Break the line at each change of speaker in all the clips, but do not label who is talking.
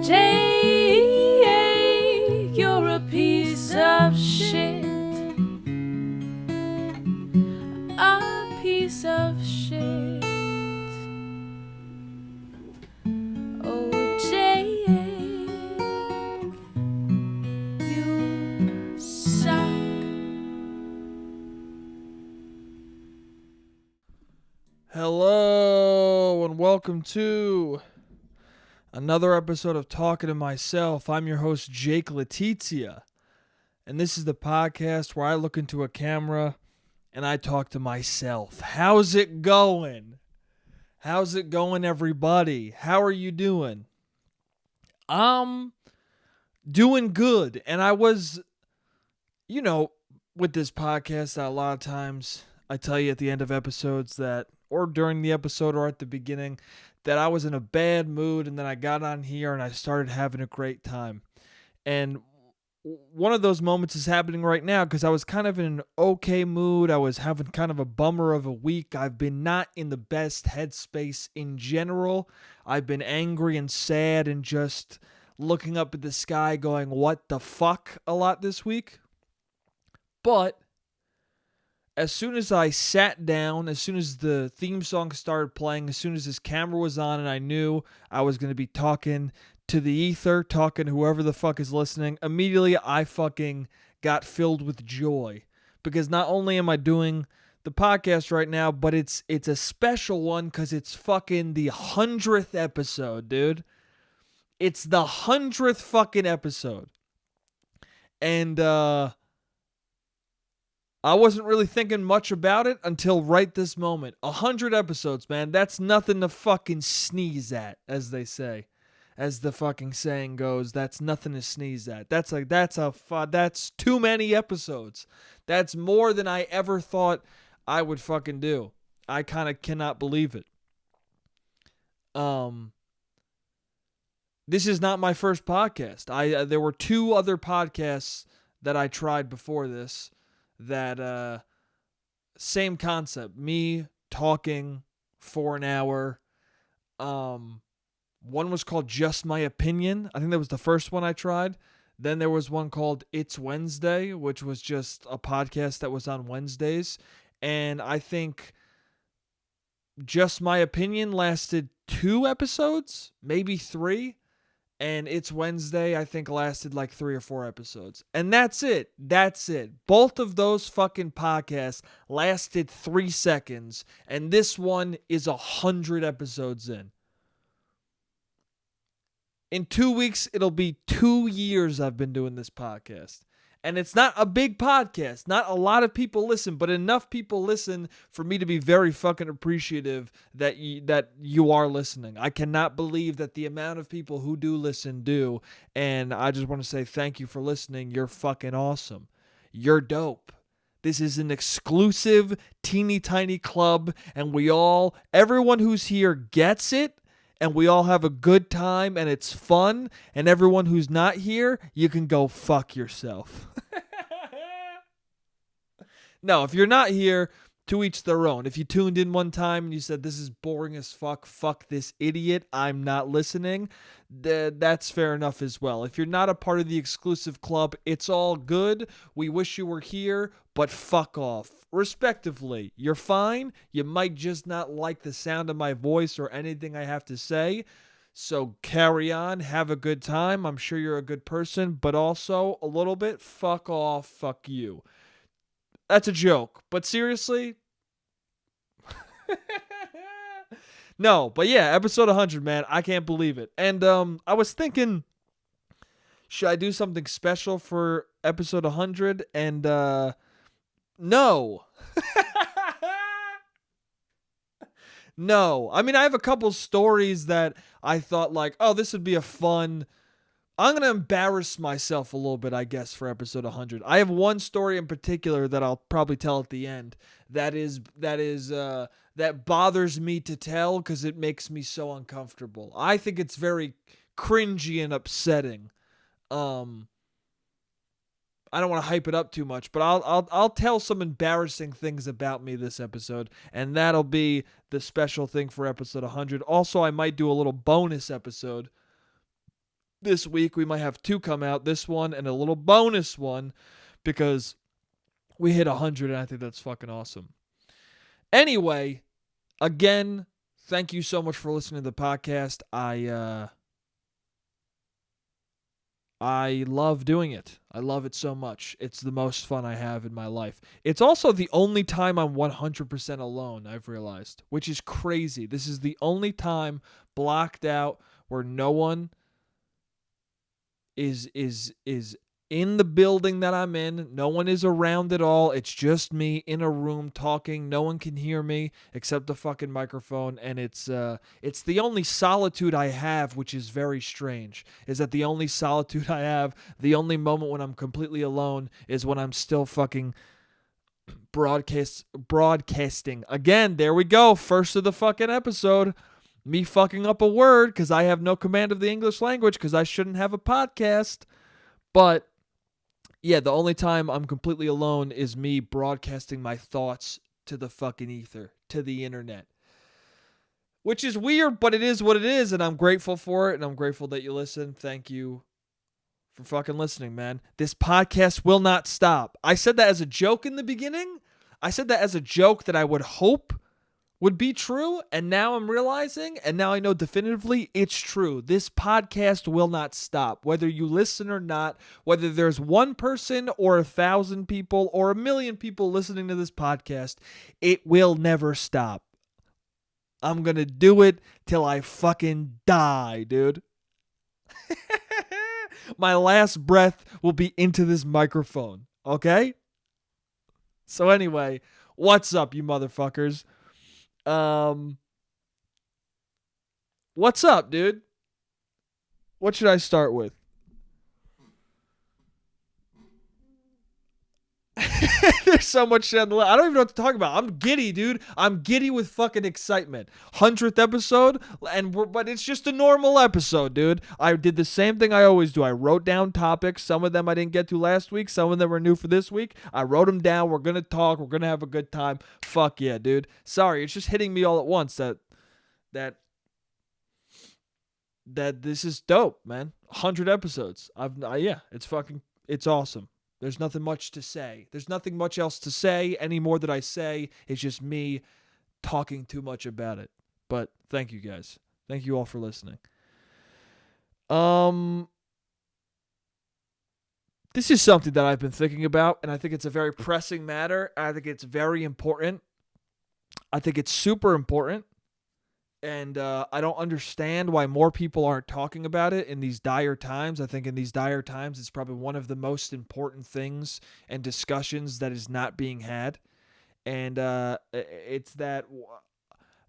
Jay, you're a piece of shit. A piece of shit. Oh, Jay, you suck.
Hello and welcome to another episode of Talkin to Myself. I'm your host, Jake Letizia, and this is the podcast where I look into a camera and I talk to myself. How's it going? How's it going, everybody? How are you doing? I'm doing good, and I was, with this podcast, a lot of times I tell you at the end of episodes that, or during the episode or at the beginning, that I was in a bad mood, and then I got on here and I started having a great time. And one of those moments is happening right now because I was kind of in an okay mood. I was having kind of a bummer of a week. I've been not in the best headspace in general. I've been angry and sad and just looking up at the sky going, what the fuck, a lot this week. But as soon as I sat down, as soon as the theme song started playing, as soon as this camera was on and I knew I was going to be talking to the ether, talking to whoever the fuck is listening, immediately I fucking got filled with joy. Because not only am I doing the podcast right now, but it's a special one because it's fucking the 100th episode, dude. It's the 100th fucking episode. And, I wasn't really thinking much about it until right this moment. 100 episodes, man. That's nothing to fucking sneeze at, as they say. As the fucking saying goes, that's nothing to sneeze at. That's too many episodes. That's more than I ever thought I would fucking do. I kind of cannot believe it. This is not my first podcast. There were two other podcasts that I tried before this. That same concept, me talking for an hour. One was called Just My Opinion. I think that was the first one I tried. Then there was one called It's Wednesday, which was just a podcast that was on Wednesdays. And I think Just My Opinion lasted 2 episodes, maybe 3. And It's Wednesday, I think, lasted like 3 or 4 episodes. And that's it. That's it. Both of those fucking podcasts lasted 3 seconds. And this one is 100 episodes in. In 2 weeks, it'll be 2 years I've been doing this podcast. And it's not a big podcast. Not a lot of people listen, but enough people listen for me to be very fucking appreciative that you are listening. I cannot believe that the amount of people who do listen do. And I just want to say thank you for listening. You're fucking awesome. You're dope. This is an exclusive teeny tiny club, and everyone who's here gets it. And we all have a good time, and it's fun. And everyone who's not here, you can go fuck yourself. No, if you're not here, to each their own. If you tuned in one time and you said, this is boring as fuck this idiot, I'm not listening, that's fair enough as well. If you're not a part of the exclusive club, it's all good. We wish you were here, but fuck off. Respectively, you're fine. You might just not like the sound of my voice or anything I have to say. So carry on, have a good time. I'm sure you're a good person, but also a little bit fuck off, fuck you. That's a joke, but seriously? No, but yeah, episode 100, man. I can't believe it. And I was thinking, should I do something special for episode 100? And no. No. I mean, I have a couple stories that I thought like, oh, this would be a fun... I'm going to embarrass myself a little bit, I guess, for episode 100. I have one story in particular that I'll probably tell at the end that bothers me to tell because it makes me so uncomfortable. I think it's very cringy and upsetting. I don't want to hype it up too much, but I'll tell some embarrassing things about me this episode, and that'll be the special thing for episode 100. Also, I might do a little bonus episode this week. We might have 2 come out, this one and a little bonus one, because we hit 100, and I think that's fucking awesome. Anyway, again, thank you so much for listening to the podcast. I love doing it. I love it so much. It's the most fun I have in my life. It's also the only time I'm 100% alone, I've realized, which is crazy. This is the only time blocked out where no one is in the building that I'm in. No one is around at all. It's just me in a room talking. No one can hear me except the fucking microphone. And it's the only solitude I have, which is very strange. Is that the only solitude I have, the only moment when I'm completely alone is when I'm still fucking broadcasting. Again, there we go. First of the fucking episode. Me fucking up a word because I have no command of the English language because I shouldn't have a podcast. But yeah, the only time I'm completely alone is me broadcasting my thoughts to the fucking ether, to the internet. Which is weird, but it is what it is, and I'm grateful for it, and I'm grateful that you listen. Thank you for fucking listening, man. This podcast will not stop. I said that as a joke in the beginning. I said that as a joke that I would hope would be true, and now I'm realizing, and now I know definitively it's true. This podcast will not stop, whether you listen or not, whether there's 1 person or 1,000 people or 1,000,000 people listening to this podcast, it will never stop. I'm gonna do it till I fucking die, dude. My last breath will be into this microphone, okay? So anyway, what's up, you motherfuckers? What's up, dude? What should I start with? There's so much shit on the list. I don't even know what to talk about. I'm giddy, dude. I'm giddy with fucking excitement. 100th episode, but it's just a normal episode, dude. I did the same thing I always do. I wrote down topics. Some of them I didn't get to last week. Some of them were new for this week. I wrote them down. We're gonna talk. We're gonna have a good time. Fuck yeah, dude. Sorry, it's just hitting me all at once that this is dope, man. 100 episodes. It's awesome. There's nothing much to say. There's nothing much else to say. Any more that I say, it's just me talking too much about it. But thank you guys. Thank you all for listening. This is something that I've been thinking about, and I think it's a very pressing matter. I think it's very important. I think it's super important. And I don't understand why more people aren't talking about it in these dire times. I think in these dire times, it's probably one of the most important things and discussions that is not being had. And it's that,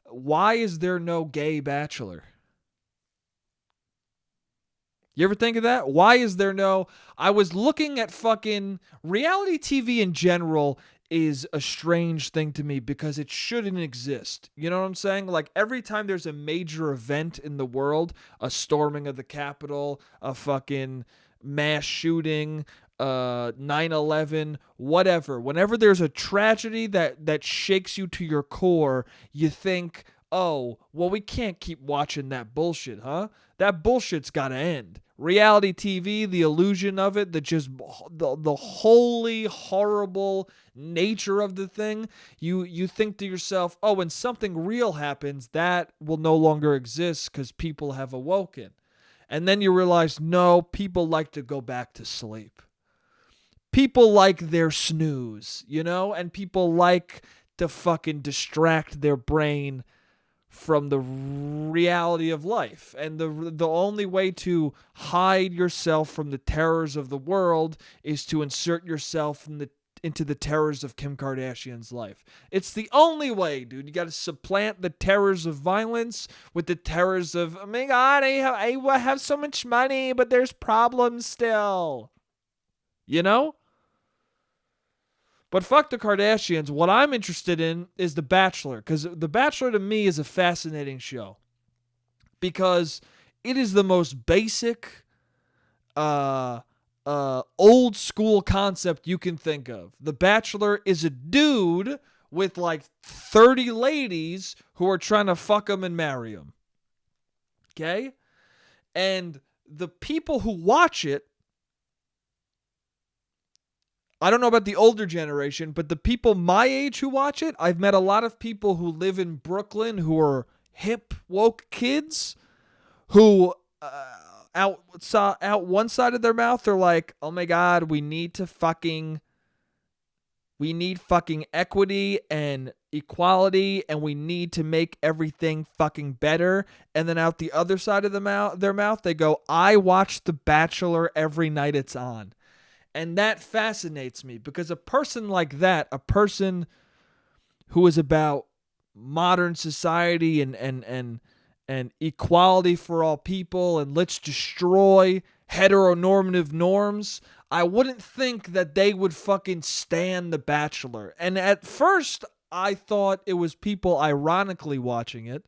why is there no gay Bachelor? You ever think of that? Why is there no... I was looking at fucking... Reality TV in general is a strange thing to me because it shouldn't exist. You know what I'm saying? Like, every time there's a major event in the world, a storming of the Capitol, a fucking mass shooting, 9/11, whatever. Whenever there's a tragedy that shakes you to your core, you think, oh, well, we can't keep watching that bullshit, huh? That bullshit's got to end. Reality TV, the illusion of it, the wholly horrible nature of the thing, you think to yourself, oh, when something real happens, that will no longer exist because people have awoken. And then you realize, no, people like to go back to sleep. People like their snooze, you know? And people like to fucking distract their brain from the reality of life. And the only way to hide yourself from the terrors of the world is to insert yourself into the terrors of Kim Kardashian's life. It's the only way, dude. You got to supplant the terrors of violence with the terrors of, oh my God, I have so much money, but there's problems still. You know? But fuck the Kardashians. What I'm interested in is The Bachelor. Because The Bachelor to me is a fascinating show. Because it is the most basic, old school concept you can think of. The Bachelor is a dude with like 30 ladies who are trying to fuck him and marry him. Okay? And the people who watch it, I don't know about the older generation, but the people my age who watch it, I've met a lot of people who live in Brooklyn who are hip, woke kids who out one side of their mouth, they're like, oh my God, we need fucking equity and equality, and we need to make everything fucking better. And then out the other side of their mouth, they go, I watch The Bachelor every night it's on. And that fascinates me because a person like that, a person who is about modern society and equality for all people and let's destroy heteronormative norms, I wouldn't think that they would fucking stan The Bachelor. And at first, I thought it was people ironically watching it.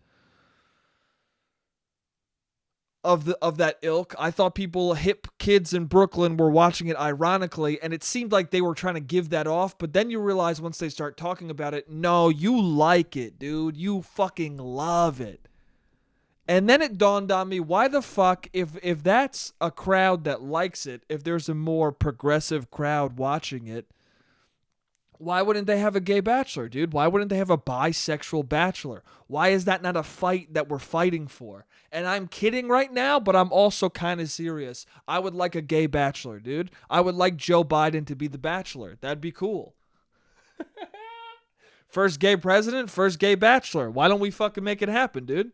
Of that ilk. I thought people, hip kids in Brooklyn, were watching it ironically, and it seemed like they were trying to give that off, but then you realize once they start talking about it, no, you like it, dude. You fucking love it. And then it dawned on me, why the fuck, if that's a crowd that likes it, if there's a more progressive crowd watching it, why wouldn't they have a gay bachelor, dude? Why wouldn't they have a bisexual bachelor? Why is that not a fight that we're fighting for? And I'm kidding right now, but I'm also kind of serious. I would like a gay bachelor, dude. I would like Joe Biden to be the bachelor. That'd be cool. First gay president, first gay bachelor. Why don't we fucking make it happen, dude?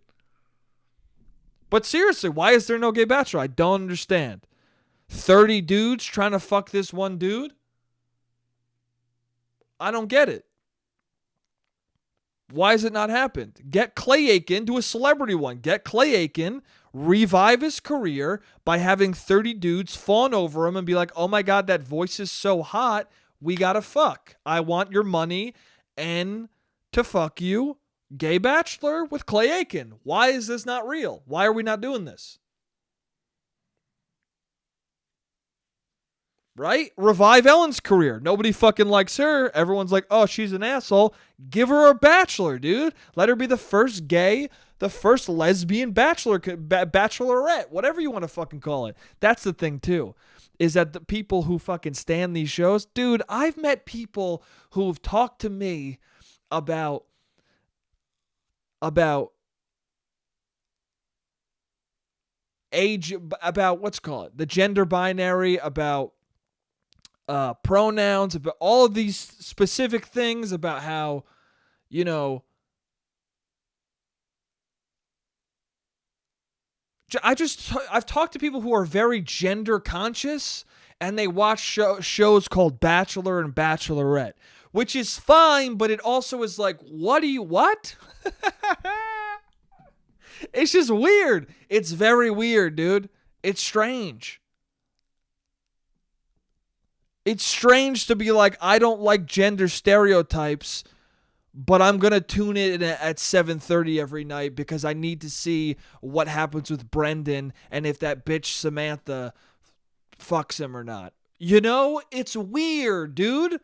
But seriously, why is there no gay bachelor? I don't understand. 30 dudes trying to fuck this one dude? I don't get it. Why has it not happened? Get Clay Aiken, do a celebrity one. Get Clay Aiken, revive his career by having 30 dudes fawn over him and be like, oh my God, that voice is so hot, we gotta fuck. I want your money and to fuck you. Gay bachelor with Clay Aiken. Why is this not real? Why are we not doing this? Right? Revive Ellen's career. Nobody fucking likes her. Everyone's like, oh, she's an asshole. Give her a bachelor, dude. Let her be the first gay, the first lesbian bachelorette, whatever you want to fucking call it. That's the thing, too, is that the people who fucking stan these shows, dude, I've met people who've talked to me about age, about what's called the gender binary, about pronouns, about all of these specific things, about how, you know, I've talked to people who are very gender conscious and they watch shows called Bachelor and Bachelorette, which is fine, but it also is like, what? It's just weird. It's very weird, dude. It's strange. It's strange to be like, I don't like gender stereotypes, but I'm going to tune in at 7:30 every night because I need to see what happens with Brendan and if that bitch Samantha fucks him or not. You know, it's weird, dude.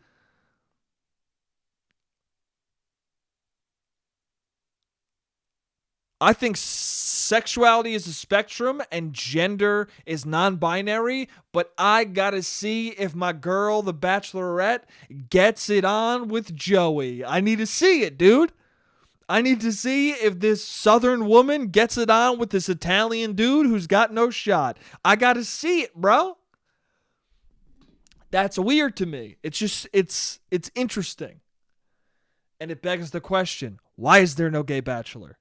I think sexuality is a spectrum and gender is non-binary, but I gotta see if my girl, the Bachelorette, gets it on with Joey. I need to see it, dude. I need to see if this Southern woman gets it on with this Italian dude who's got no shot. I gotta see it, bro. That's weird to me. It's just, it's interesting. And it begs the question, why is there no gay bachelor?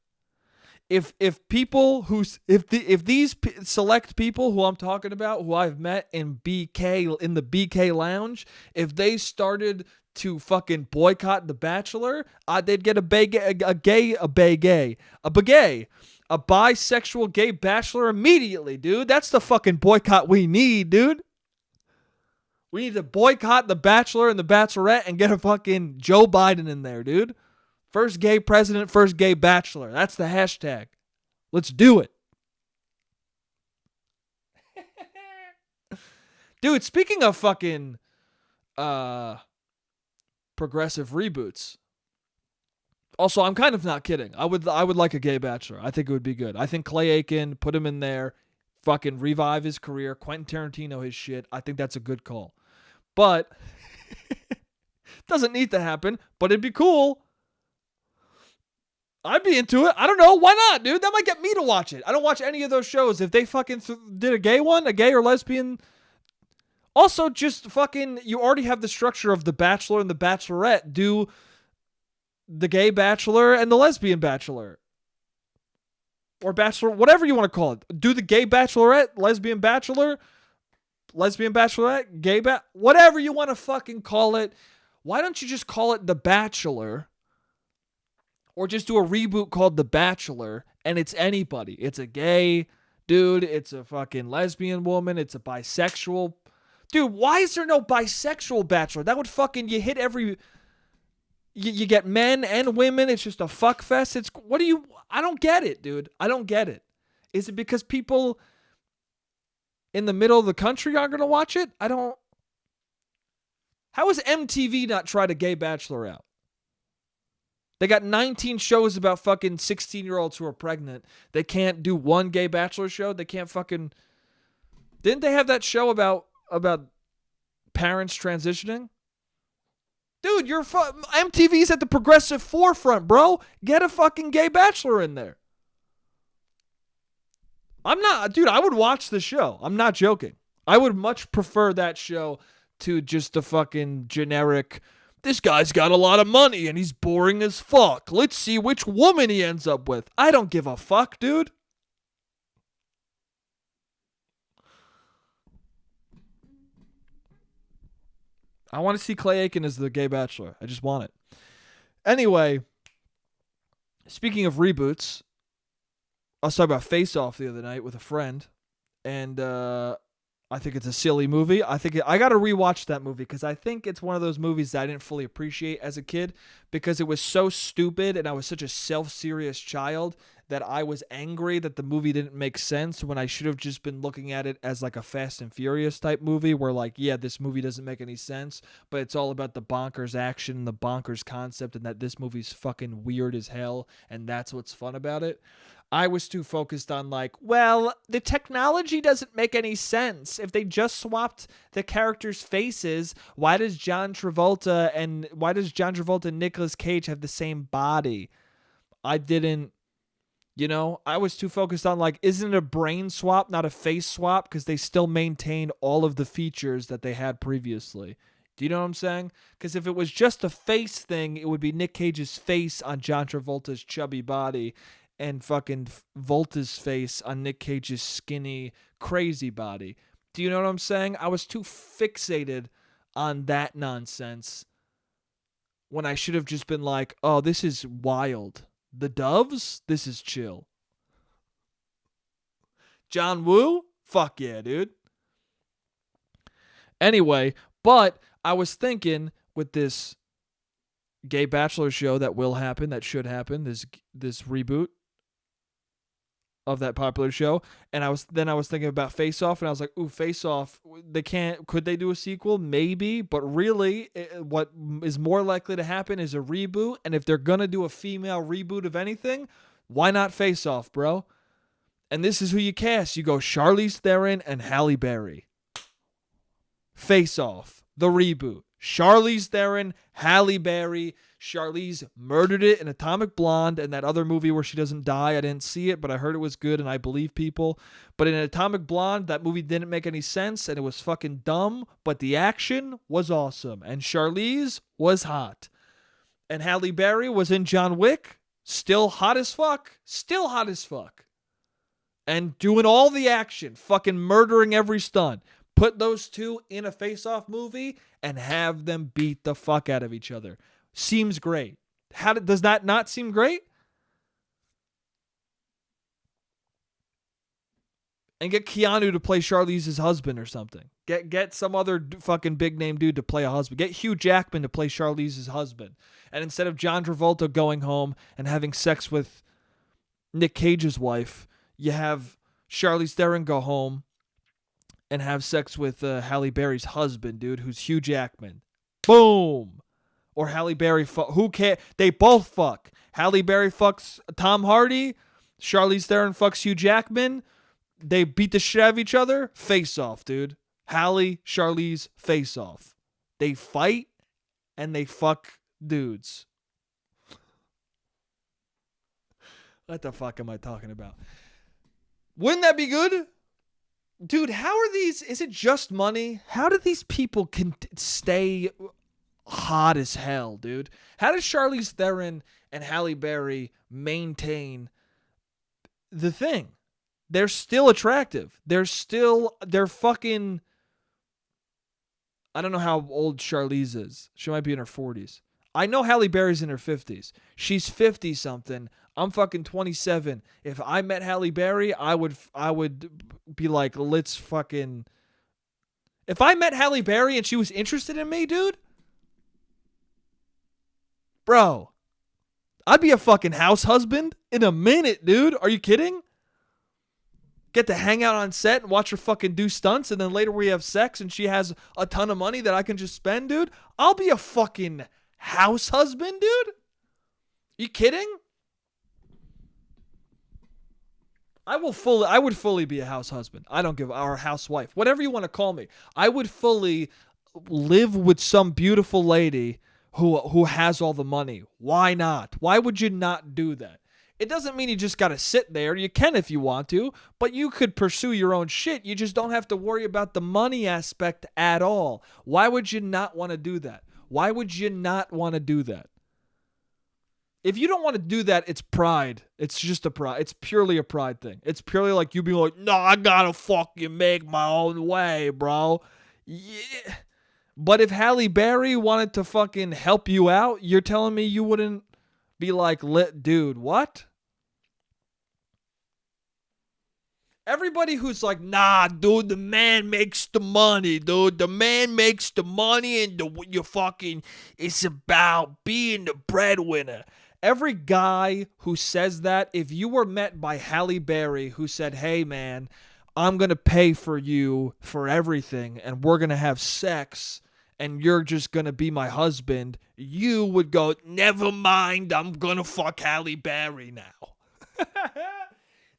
If these select people who I'm talking about, who I've met in the BK lounge, if they started to fucking boycott The Bachelor, they'd get a bisexual gay bachelor immediately, dude. That's the fucking boycott we need, dude. We need to boycott The Bachelor and The Bachelorette and get a fucking Joe Biden in there, dude. First gay president, first gay bachelor. That's the hashtag. Let's do it. Dude, speaking of fucking progressive reboots. Also, I'm kind of not kidding. I would like a gay bachelor. I think it would be good. I think Clay Aiken, put him in there. fucking revive his career. Quentin Tarantino his shit. I think that's a good call. But doesn't need to happen, but it'd be cool. I'd be into it. I don't know. Why not, dude? That might get me to watch it. I don't watch any of those shows. If they fucking did a gay one, a gay or lesbian. Also, just fucking, you already have the structure of The Bachelor and The Bachelorette. Do the gay bachelor and the lesbian bachelor. Or bachelor, whatever you want to call it. Do the gay bachelorette, lesbian bachelor, lesbian bachelorette, gay whatever you want to fucking call it. Why don't you just call it The Bachelor? Or just do a reboot called The Bachelor, and it's anybody. It's a gay dude. It's a fucking lesbian woman. It's a bisexual. Dude, why is there no bisexual bachelor? That would fucking, you hit every, you get men and women. It's just a fuck fest. I don't get it, dude. I don't get it. Is it because people in the middle of the country aren't going to watch it? How has MTV not tried a gay bachelor out? They got 19 shows about fucking 16-year-olds who are pregnant. They can't do one gay bachelor show. They can't fucking... Didn't they have that show about parents transitioning? Dude, MTV's at the progressive forefront, bro. Get a fucking gay bachelor in there. Dude, I would watch the show. I'm not joking. I would much prefer that show to just the fucking generic... This guy's got a lot of money and he's boring as fuck. Let's see which woman he ends up with. I don't give a fuck, dude. I want to see Clay Aiken as the gay bachelor. I just want it. Anyway, speaking of reboots, I was talking about Face Off the other night with a friend, and I think it's a silly movie. I got to rewatch that movie because I think it's one of those movies that I didn't fully appreciate as a kid because it was so stupid and I was such a self-serious child that I was angry that the movie didn't make sense when I should have just been looking at it as like a Fast and Furious type movie where like, yeah, this movie doesn't make any sense, but it's all about the bonkers action and the bonkers concept and that this movie's fucking weird as hell and that's what's fun about it. I was too focused on like, well, the technology doesn't make any sense. If they just swapped the characters' faces, why does John Travolta and Nicolas Cage have the same body? I was too focused on like, isn't it a brain swap, not a face swap? Because they still maintain all of the features that they had previously. Do you know what I'm saying? Because if it was just a face thing, it would be Nick Cage's face on John Travolta's chubby body and fucking Volta's face on Nick Cage's skinny, crazy body. Do you know what I'm saying? I was too fixated on that nonsense when I should have just been like, oh, this is wild. The Doves? This is chill. John Woo? Fuck yeah, dude. Anyway, but I was thinking with this gay bachelor show that will happen, that should happen, this reboot of that popular show, and I was thinking about Face Off, and I was like, ooh, Face Off, could they do a sequel? Maybe, but really, what is more likely to happen is a reboot, and if they're gonna do a female reboot of anything, why not Face Off, bro? And this is who you cast. You go Charlize Theron and Halle Berry. Face Off, the reboot. Charlize Theron, Halle Berry. Charlize murdered it in Atomic Blonde and that other movie where she doesn't die. I didn't see it, but I heard it was good and I believe people. But in Atomic Blonde, that movie didn't make any sense and it was fucking dumb, but the action was awesome. And Charlize was hot. And Halle Berry was in John Wick, still hot as fuck. Still hot as fuck. And doing all the action, fucking murdering every stunt. Put those two in a face-off movie and have them beat the fuck out of each other. Seems great. Does that not seem great? And get Keanu to play Charlize's husband or something. Get some other fucking big name dude to play a husband. Get Hugh Jackman to play Charlize's husband. And instead of John Travolta going home and having sex with Nick Cage's wife, you have Charlize Theron go home and have sex with Halle Berry's husband, dude, who's Hugh Jackman. Boom. Or Halle Berry, who cares? They both fuck. Halle Berry fucks Tom Hardy. Charlize Theron fucks Hugh Jackman. they beat the shit out of each other. Face off, dude. Hallie, Charlize, face off. They fight and they fuck dudes. What the fuck am I talking about? Wouldn't that be good? Dude, how are these? Is it just money? How do these people stay hot as hell, dude? How does Charlize Theron and Halle Berry maintain the thing? They're still attractive. They're fucking... I don't know how old Charlize is. She might be in her 40s. I know Halle Berry's in her 50s. She's 50-something. I'm fucking 27. If I met Halle Berry, I would be like, let's fucking... If I met Halle Berry and she was interested in me, dude, bro, I'd be a fucking house husband in a minute, dude. Are you kidding? Get to hang out on set and watch her fucking do stunts, and then later we have sex and she has a ton of money that I can just spend, dude. I'll be a fucking house husband, dude. You kidding? I would fully be a house husband. I don't give, or a housewife, whatever you want to call me. I would fully live with some beautiful lady who has all the money. Why not? Why would you not do that? It doesn't mean you just got to sit there. You can if you want to, but you could pursue your own shit. You just don't have to worry about the money aspect at all. Why would you not want to do that? Why would you not want to do that? If you don't want to do that, it's pride. It's just a pride. It's purely a pride thing. It's purely like you being like, no, I gotta fucking make my own way, bro. Yeah. But if Halle Berry wanted to fucking help you out, you're telling me you wouldn't be like, dude, what? Everybody who's like, nah, dude, the man makes the money, dude. The man makes the money and it's about being the breadwinner. Every guy who says that, if you were met by Halle Berry who said, hey, man, I'm going to pay for you for everything and we're going to have sex and you're just going to be my husband, you would go, never mind, I'm going to fuck Halle Berry now.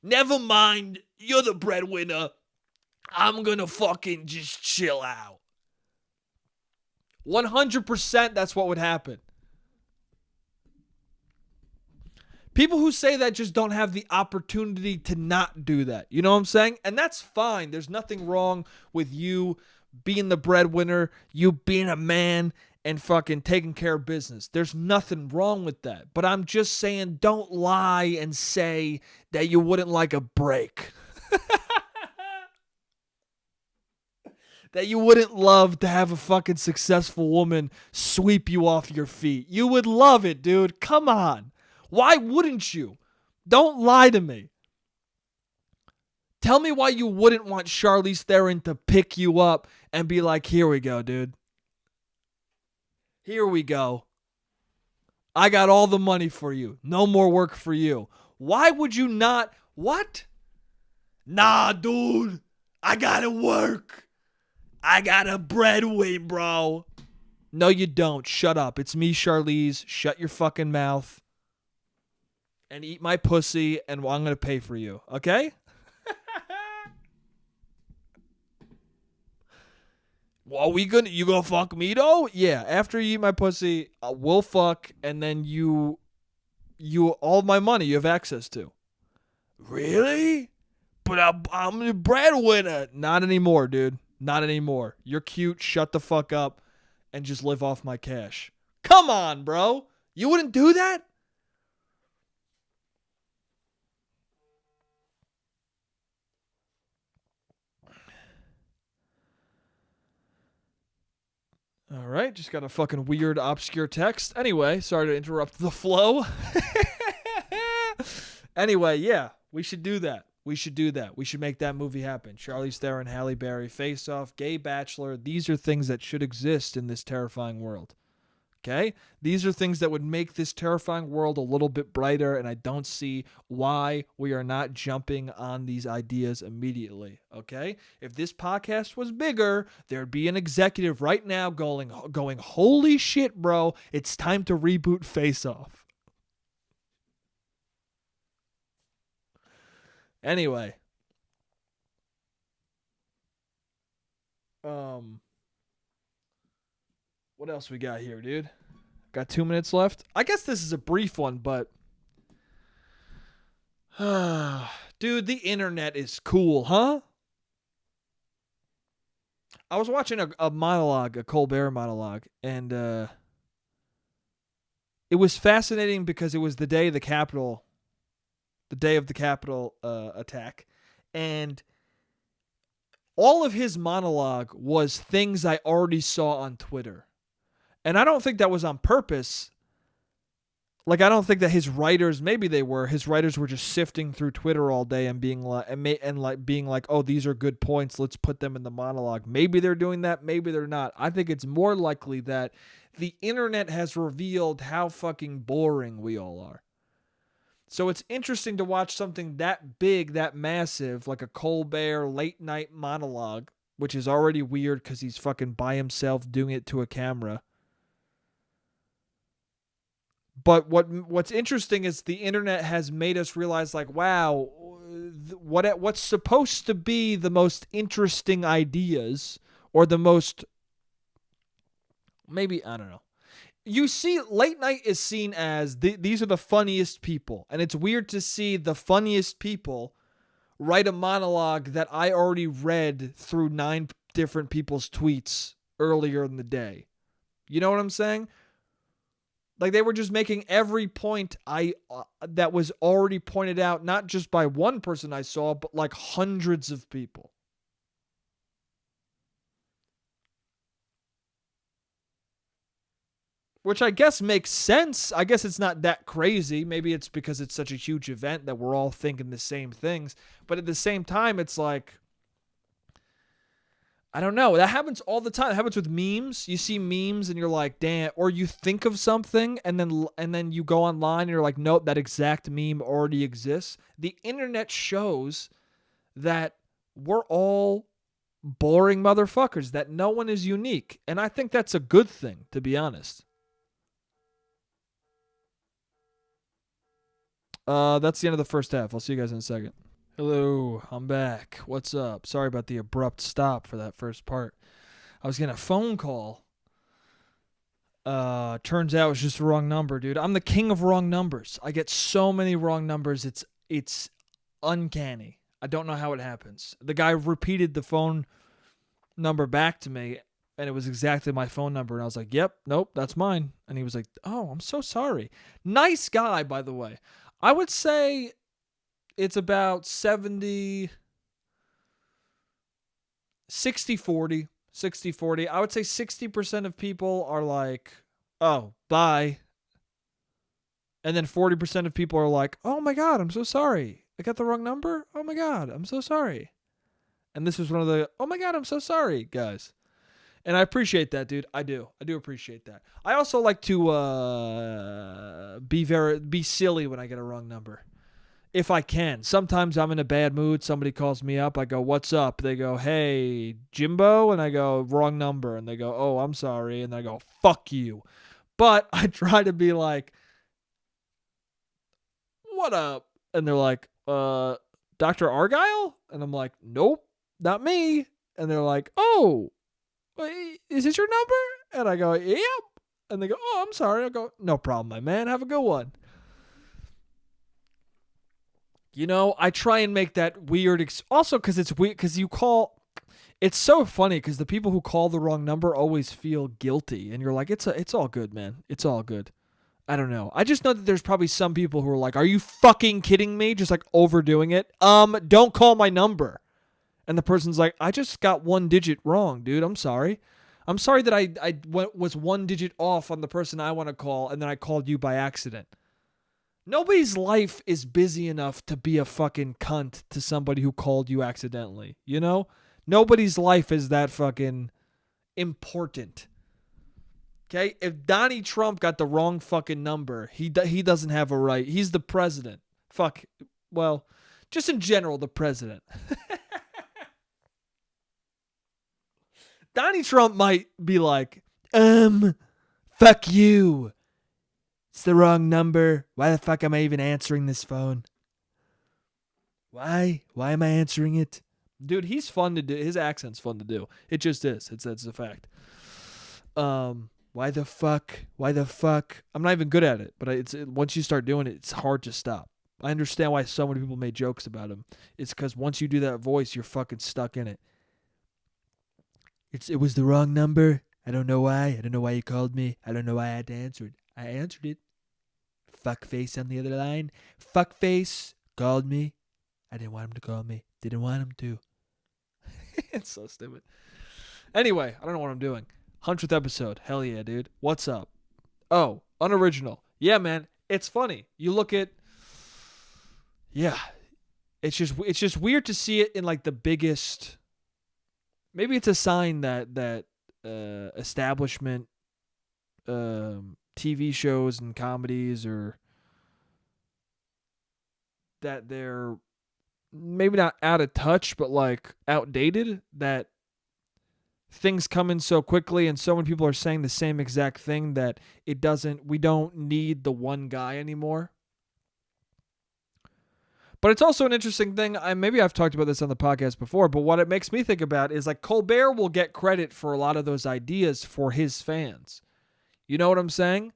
Never mind, you're the breadwinner. I'm going to fucking just chill out. 100% that's what would happen. People who say that just don't have the opportunity to not do that. You know what I'm saying? And that's fine. There's nothing wrong with you being the breadwinner, you being a man, and fucking taking care of business. There's nothing wrong with that. But I'm just saying, don't lie and say that you wouldn't like a break. That you wouldn't love to have a fucking successful woman sweep you off your feet. You would love it, dude. Come on. Why wouldn't you? Don't lie to me. Tell me why you wouldn't want Charlize Theron to pick you up and be like, here we go, dude. Here we go. I got all the money for you. No more work for you. Why would you not? What? Nah, dude. I gotta work. I gotta breadwin, bro. No, you don't. Shut up. It's me, Charlize. Shut your fucking mouth. And eat my pussy, and I'm gonna pay for you. Okay? Well, you gonna fuck me though? Yeah, after you eat my pussy, we'll fuck, and then you all my money you have access to. Really? But I'm the breadwinner. Not anymore, dude. Not anymore. You're cute. Shut the fuck up, and just live off my cash. Come on, bro. You wouldn't do that? All right, just got a fucking weird, obscure text. Anyway, sorry to interrupt the flow. Anyway, yeah, we should do that. We should do that. We should make that movie happen. Charlize Theron, Halle Berry, Face Off, Gay Bachelor. These are things that should exist in this terrifying world. Okay? These are things that would make this terrifying world a little bit brighter, and I don't see why we are not jumping on these ideas immediately. Okay? If this podcast was bigger, there'd be an executive right now going, holy shit, bro, it's time to reboot Face Off. Anyway, Um, what else we got here, dude? Got 2 minutes left. I guess this is a brief one, but dude, the internet is cool, huh? I was watching a monologue, a Colbert monologue, and it was fascinating because it was the day of the Capitol attack, and all of his monologue was things I already saw on Twitter. And I don't think that was on purpose. Like, I don't think that his writers, maybe they were, his writers were just sifting through Twitter all day and being like, oh, these are good points, let's put them in the monologue. Maybe they're doing that, maybe they're not. I think it's more likely that the internet has revealed how fucking boring we all are. So it's interesting to watch something that big, that massive, like a Colbert late night monologue, which is already weird because he's fucking by himself doing it to a camera. But what's interesting is the internet has made us realize, like, wow, what's supposed to be the most interesting ideas, or the most, maybe, I don't know. You see, late night is seen as these are the funniest people, and it's weird to see the funniest people write a monologue that I already read through 9 different people's tweets earlier in the day. You know what I'm saying? Like, they were just making every point that was already pointed out, not just by one person I saw, but like hundreds of people. Which I guess makes sense. I guess it's not that crazy. Maybe it's because it's such a huge event that we're all thinking the same things. But at the same time, it's like, I don't know. That happens all the time. It happens with memes. You see memes and you're like, damn. Or you think of something and then you go online and you're like, nope, that exact meme already exists. The internet shows that we're all boring motherfuckers, that no one is unique. And I think that's a good thing, to be honest. That's the end of the first half. I'll see you guys in a second. Hello, I'm back. What's up? Sorry about the abrupt stop for that first part. I was getting a phone call. Turns out it was just the wrong number, dude. I'm the king of wrong numbers. I get so many wrong numbers. It's uncanny. I don't know how it happens. The guy repeated the phone number back to me, and it was exactly my phone number. And I was like, yep, nope, that's mine. And he was like, oh, I'm so sorry. Nice guy, by the way. I would say it's about 60-40. 60-40. I would say 60% of people are like, oh, bye. And then 40% of people are like, oh my God, I'm so sorry. I got the wrong number? Oh my God, I'm so sorry. And this was one of the, oh my God, I'm so sorry, guys. And I appreciate that, dude. I do appreciate that. I also like to be silly when I get a wrong number, if I can. Sometimes I'm in a bad mood. Somebody calls me up. I go, what's up? They go, hey, Jimbo. And I go, wrong number. And they go, oh, I'm sorry. And I go, fuck you. But I try to be like, what up? And they're like, Dr. Argyle? And I'm like, nope, not me. And they're like, oh, is this your number? And I go, yep. And they go, oh, I'm sorry. I go, no problem, my man. Have a good one. You know, I try and make that weird. Also, because it's weird, because you call. It's so funny because the people who call the wrong number always feel guilty. And you're like, it's all good, man. It's all good. I don't know. I just know that there's probably some people who are like, are you fucking kidding me? Just like overdoing it. Don't call my number. And the person's like, I just got 1 digit wrong, dude. I'm sorry. I'm sorry that I was 1 digit off on the person I want to call, and then I called you by accident. Nobody's life is busy enough to be a fucking cunt to somebody who called you accidentally, you know? Nobody's life is that fucking important. Okay? If Donnie Trump got the wrong fucking number, he doesn't have a right. He's the president. Fuck. Well, just in general, the president. Donnie Trump might be like, fuck you. It's the wrong number. Why the fuck am I even answering this phone? Why? Why am I answering it? Dude, he's fun to do. His accent's fun to do. It just is. That's a fact. Why the fuck? Why the fuck? I'm not even good at it, but once you start doing it, it's hard to stop. I understand why so many people made jokes about him. It's because once you do that voice, you're fucking stuck in it. It was the wrong number. I don't know why. I don't know why you called me. I don't know why I had to answer it. I answered it. Fuckface on the other line. Fuckface called me. I didn't want him to call me. Didn't want him to. It's so stupid. Anyway, I don't know what I'm doing. 100th episode. Hell yeah, dude. What's up? Oh, unoriginal. Yeah, man. It's funny. You look at... Yeah. It's just weird to see it in like the biggest... Maybe it's a sign that establishment TV shows and comedies or that they're maybe not out of touch, but like outdated, that things come in so quickly and so many people are saying the same exact thing that we don't need the one guy anymore. But it's also an interesting thing. Maybe I've talked about this on the podcast before, but what it makes me think about is like Colbert will get credit for a lot of those ideas for his fans. You know what I'm saying?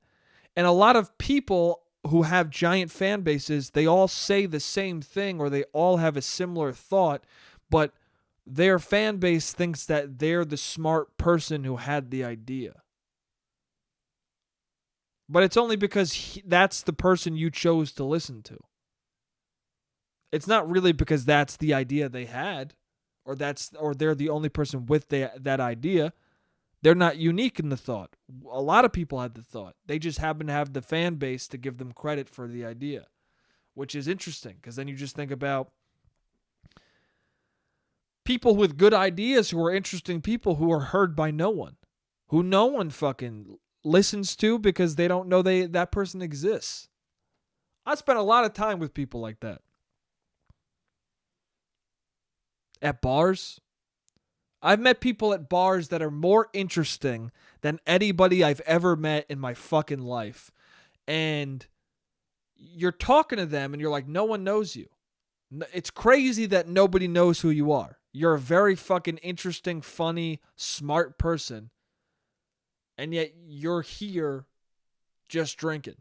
And a lot of people who have giant fan bases, they all say the same thing or they all have a similar thought, but their fan base thinks that they're the smart person who had the idea. But it's only because that's the person you chose to listen to. It's not really because that's the idea they had, or they're the only person with that idea. They're not unique in the thought. A lot of people had the thought. They just happen to have the fan base to give them credit for the idea, which is interesting because then you just think about people with good ideas who are interesting people who are heard by no one, who no one fucking listens to because they don't know that person exists. I spent a lot of time with people like that. At bars. I've met people at bars that are more interesting than anybody I've ever met in my fucking life. And you're talking to them and you're like, no one knows you. It's crazy that nobody knows who you are. You're a very fucking interesting, funny, smart person. And yet you're here just drinking.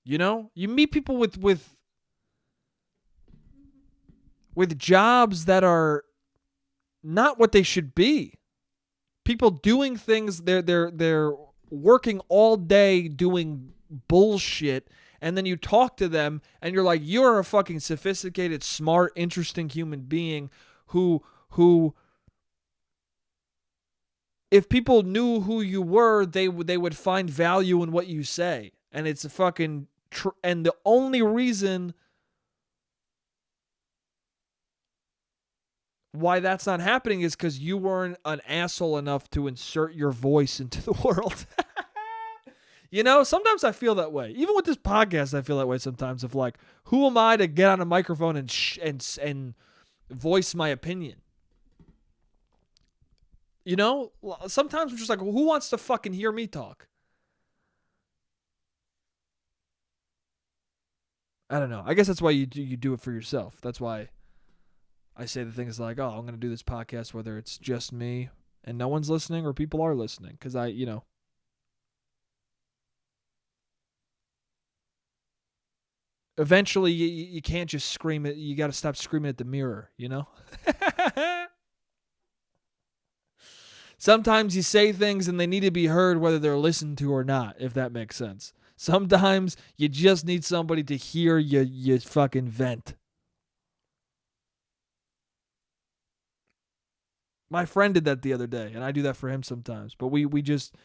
You know? You meet people with jobs that are not what they should be. People doing things, they're working all day doing bullshit, and then you talk to them and you're like, you're a fucking sophisticated, smart, interesting human being who if people knew who you were, they would find value in what you say. And it's a fucking and the only reason why that's not happening is because you weren't an asshole enough to insert your voice into the world. You know, sometimes I feel that way. Even with this podcast, I feel that way sometimes. Of like, who am I to get on a microphone and voice my opinion? You know, sometimes I'm just like, who wants to fucking hear me talk? I don't know. I guess that's why you do it for yourself. That's why I say the things like, oh, I'm going to do this podcast whether it's just me and no one's listening or people are listening. Because eventually you can't just scream it. You got to stop screaming at the mirror, you know? Sometimes you say things and they need to be heard whether they're listened to or not, if that makes sense. Sometimes you just need somebody to hear you fucking vent. My friend did that the other day, and I do that for him sometimes. But we just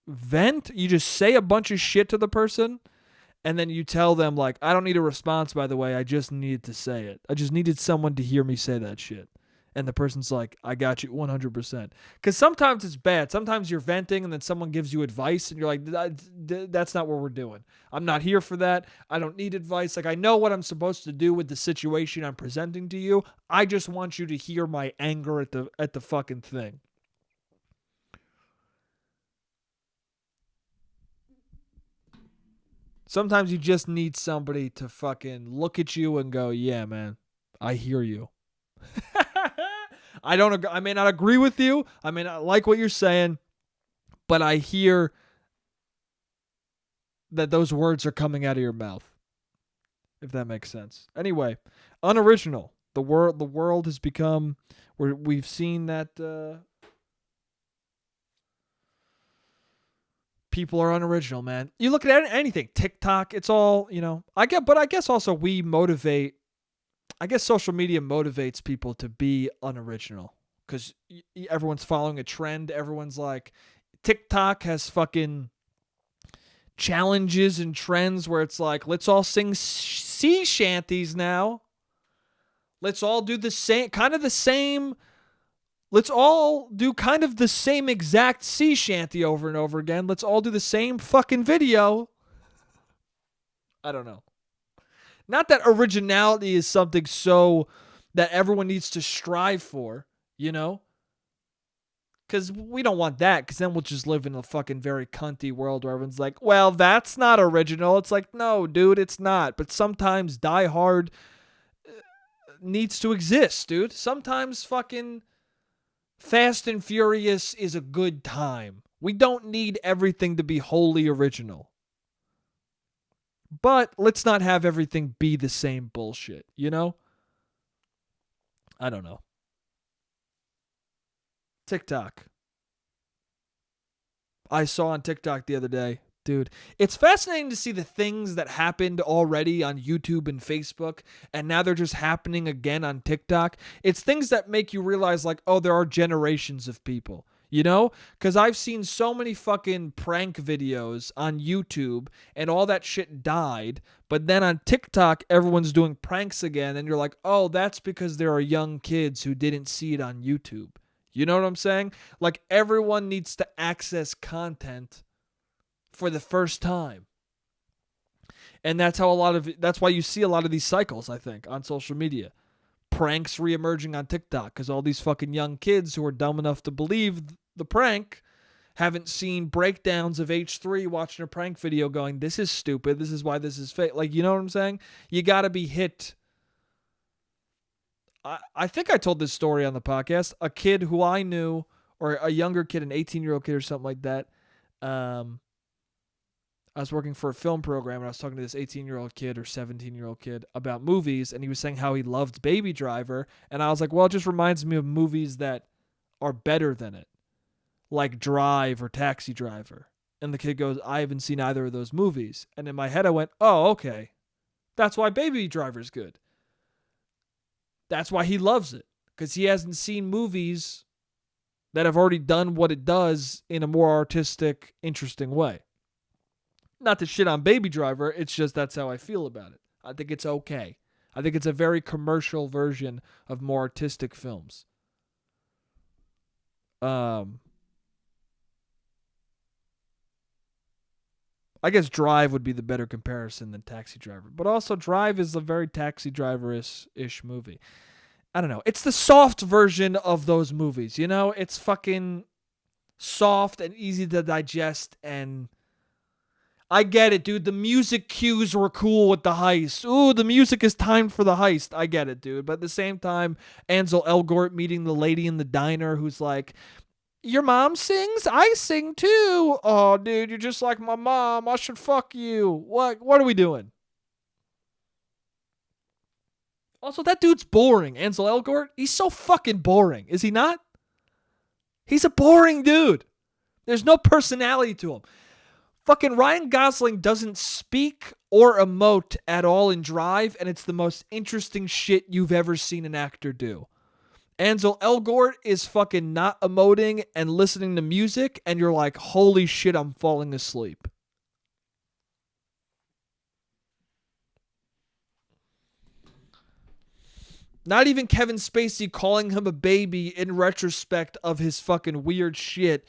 vent. You just say a bunch of shit to the person, and then you tell them like, I don't need a response, by the way. I just needed to say it. I just needed someone to hear me say that shit. And the person's like, I got you 100%. Because sometimes it's bad. Sometimes you're venting and then someone gives you advice and you're like, that's not what we're doing. I'm not here for that. I don't need advice. Like, I know what I'm supposed to do with the situation I'm presenting to you. I just want you to hear my anger at the fucking thing. Sometimes you just need somebody to fucking look at you and go, yeah, man, I hear you. I may not agree with you. I may not like what you're saying, but I hear that those words are coming out of your mouth. If that makes sense. Anyway, unoriginal. The world has become we've seen that people are unoriginal, man. You look at anything, TikTok, it's all, but I guess also I guess social media motivates people to be unoriginal cuz everyone's following a trend. Everyone's like TikTok has fucking challenges and trends where it's like, let's all sing sea shanties now. Let's all do the same, let's all do kind of the same exact sea shanty over and over again. Let's all do the same fucking video. I don't know. Not that originality is something so that everyone needs to strive for, Because we don't want that, because then we'll just live in a fucking very cunty world where everyone's like, well, that's not original. It's like, no, dude, it's not. But sometimes Die Hard needs to exist, dude. Sometimes fucking Fast and Furious is a good time. We don't need everything to be wholly original. But let's not have everything be the same bullshit, I don't know. TikTok. I saw on TikTok the other day, dude. It's fascinating to see the things that happened already on YouTube and Facebook, and now they're just happening again on TikTok. It's things that make you realize, like, oh, there are generations of people, Because I've seen so many fucking prank videos on YouTube, and all that shit died, but then on TikTok, everyone's doing pranks again, and you're like, oh, that's because there are young kids who didn't see it on YouTube. You know what I'm saying? Like, everyone needs to access content for the first time. And that's how that's why you see a lot of these cycles, I think, on social media. Pranks reemerging on TikTok because all these fucking young kids who are dumb enough to believe the prank haven't seen breakdowns of H3 watching a prank video going, this is stupid, this is why this is fake. Like, you know what I'm saying? You gotta be hit. I think I told this story on the podcast. A kid who I knew, or a younger kid, an 18-year-old kid or something like that. I was working for a film program, and I was talking to this 18-year-old kid or 17-year-old kid about movies, and he was saying how he loved Baby Driver. And I was like, well, it just reminds me of movies that are better than it, like Drive or Taxi Driver. And the kid goes, I haven't seen either of those movies. And in my head, I went, oh, okay. That's why Baby Driver's good. That's why he loves it, because he hasn't seen movies that have already done what it does in a more artistic, interesting way. Not to shit on Baby Driver, it's just that's how I feel about it. I think it's okay. I think it's a very commercial version of more artistic films. I guess Drive would be the better comparison than Taxi Driver. But also Drive is a very Taxi Driver-ish movie. I don't know. It's the soft version of those movies, It's fucking soft and easy to digest, and I get it, dude. The music cues were cool with the heist. Ooh, the music is timed for the heist. I get it, dude. But at the same time, Ansel Elgort meeting the lady in the diner who's like, your mom sings? I sing too. Oh, dude, you're just like my mom. I should fuck you. What are we doing? Also, that dude's boring. Ansel Elgort, he's so fucking boring. Is he not? He's a boring dude. There's no personality to him. Fucking Ryan Gosling doesn't speak or emote at all in Drive, and it's the most interesting shit you've ever seen an actor do. Ansel Elgort is fucking not emoting and listening to music, and you're like, holy shit, I'm falling asleep. Not even Kevin Spacey calling him a baby in retrospect of his fucking weird shit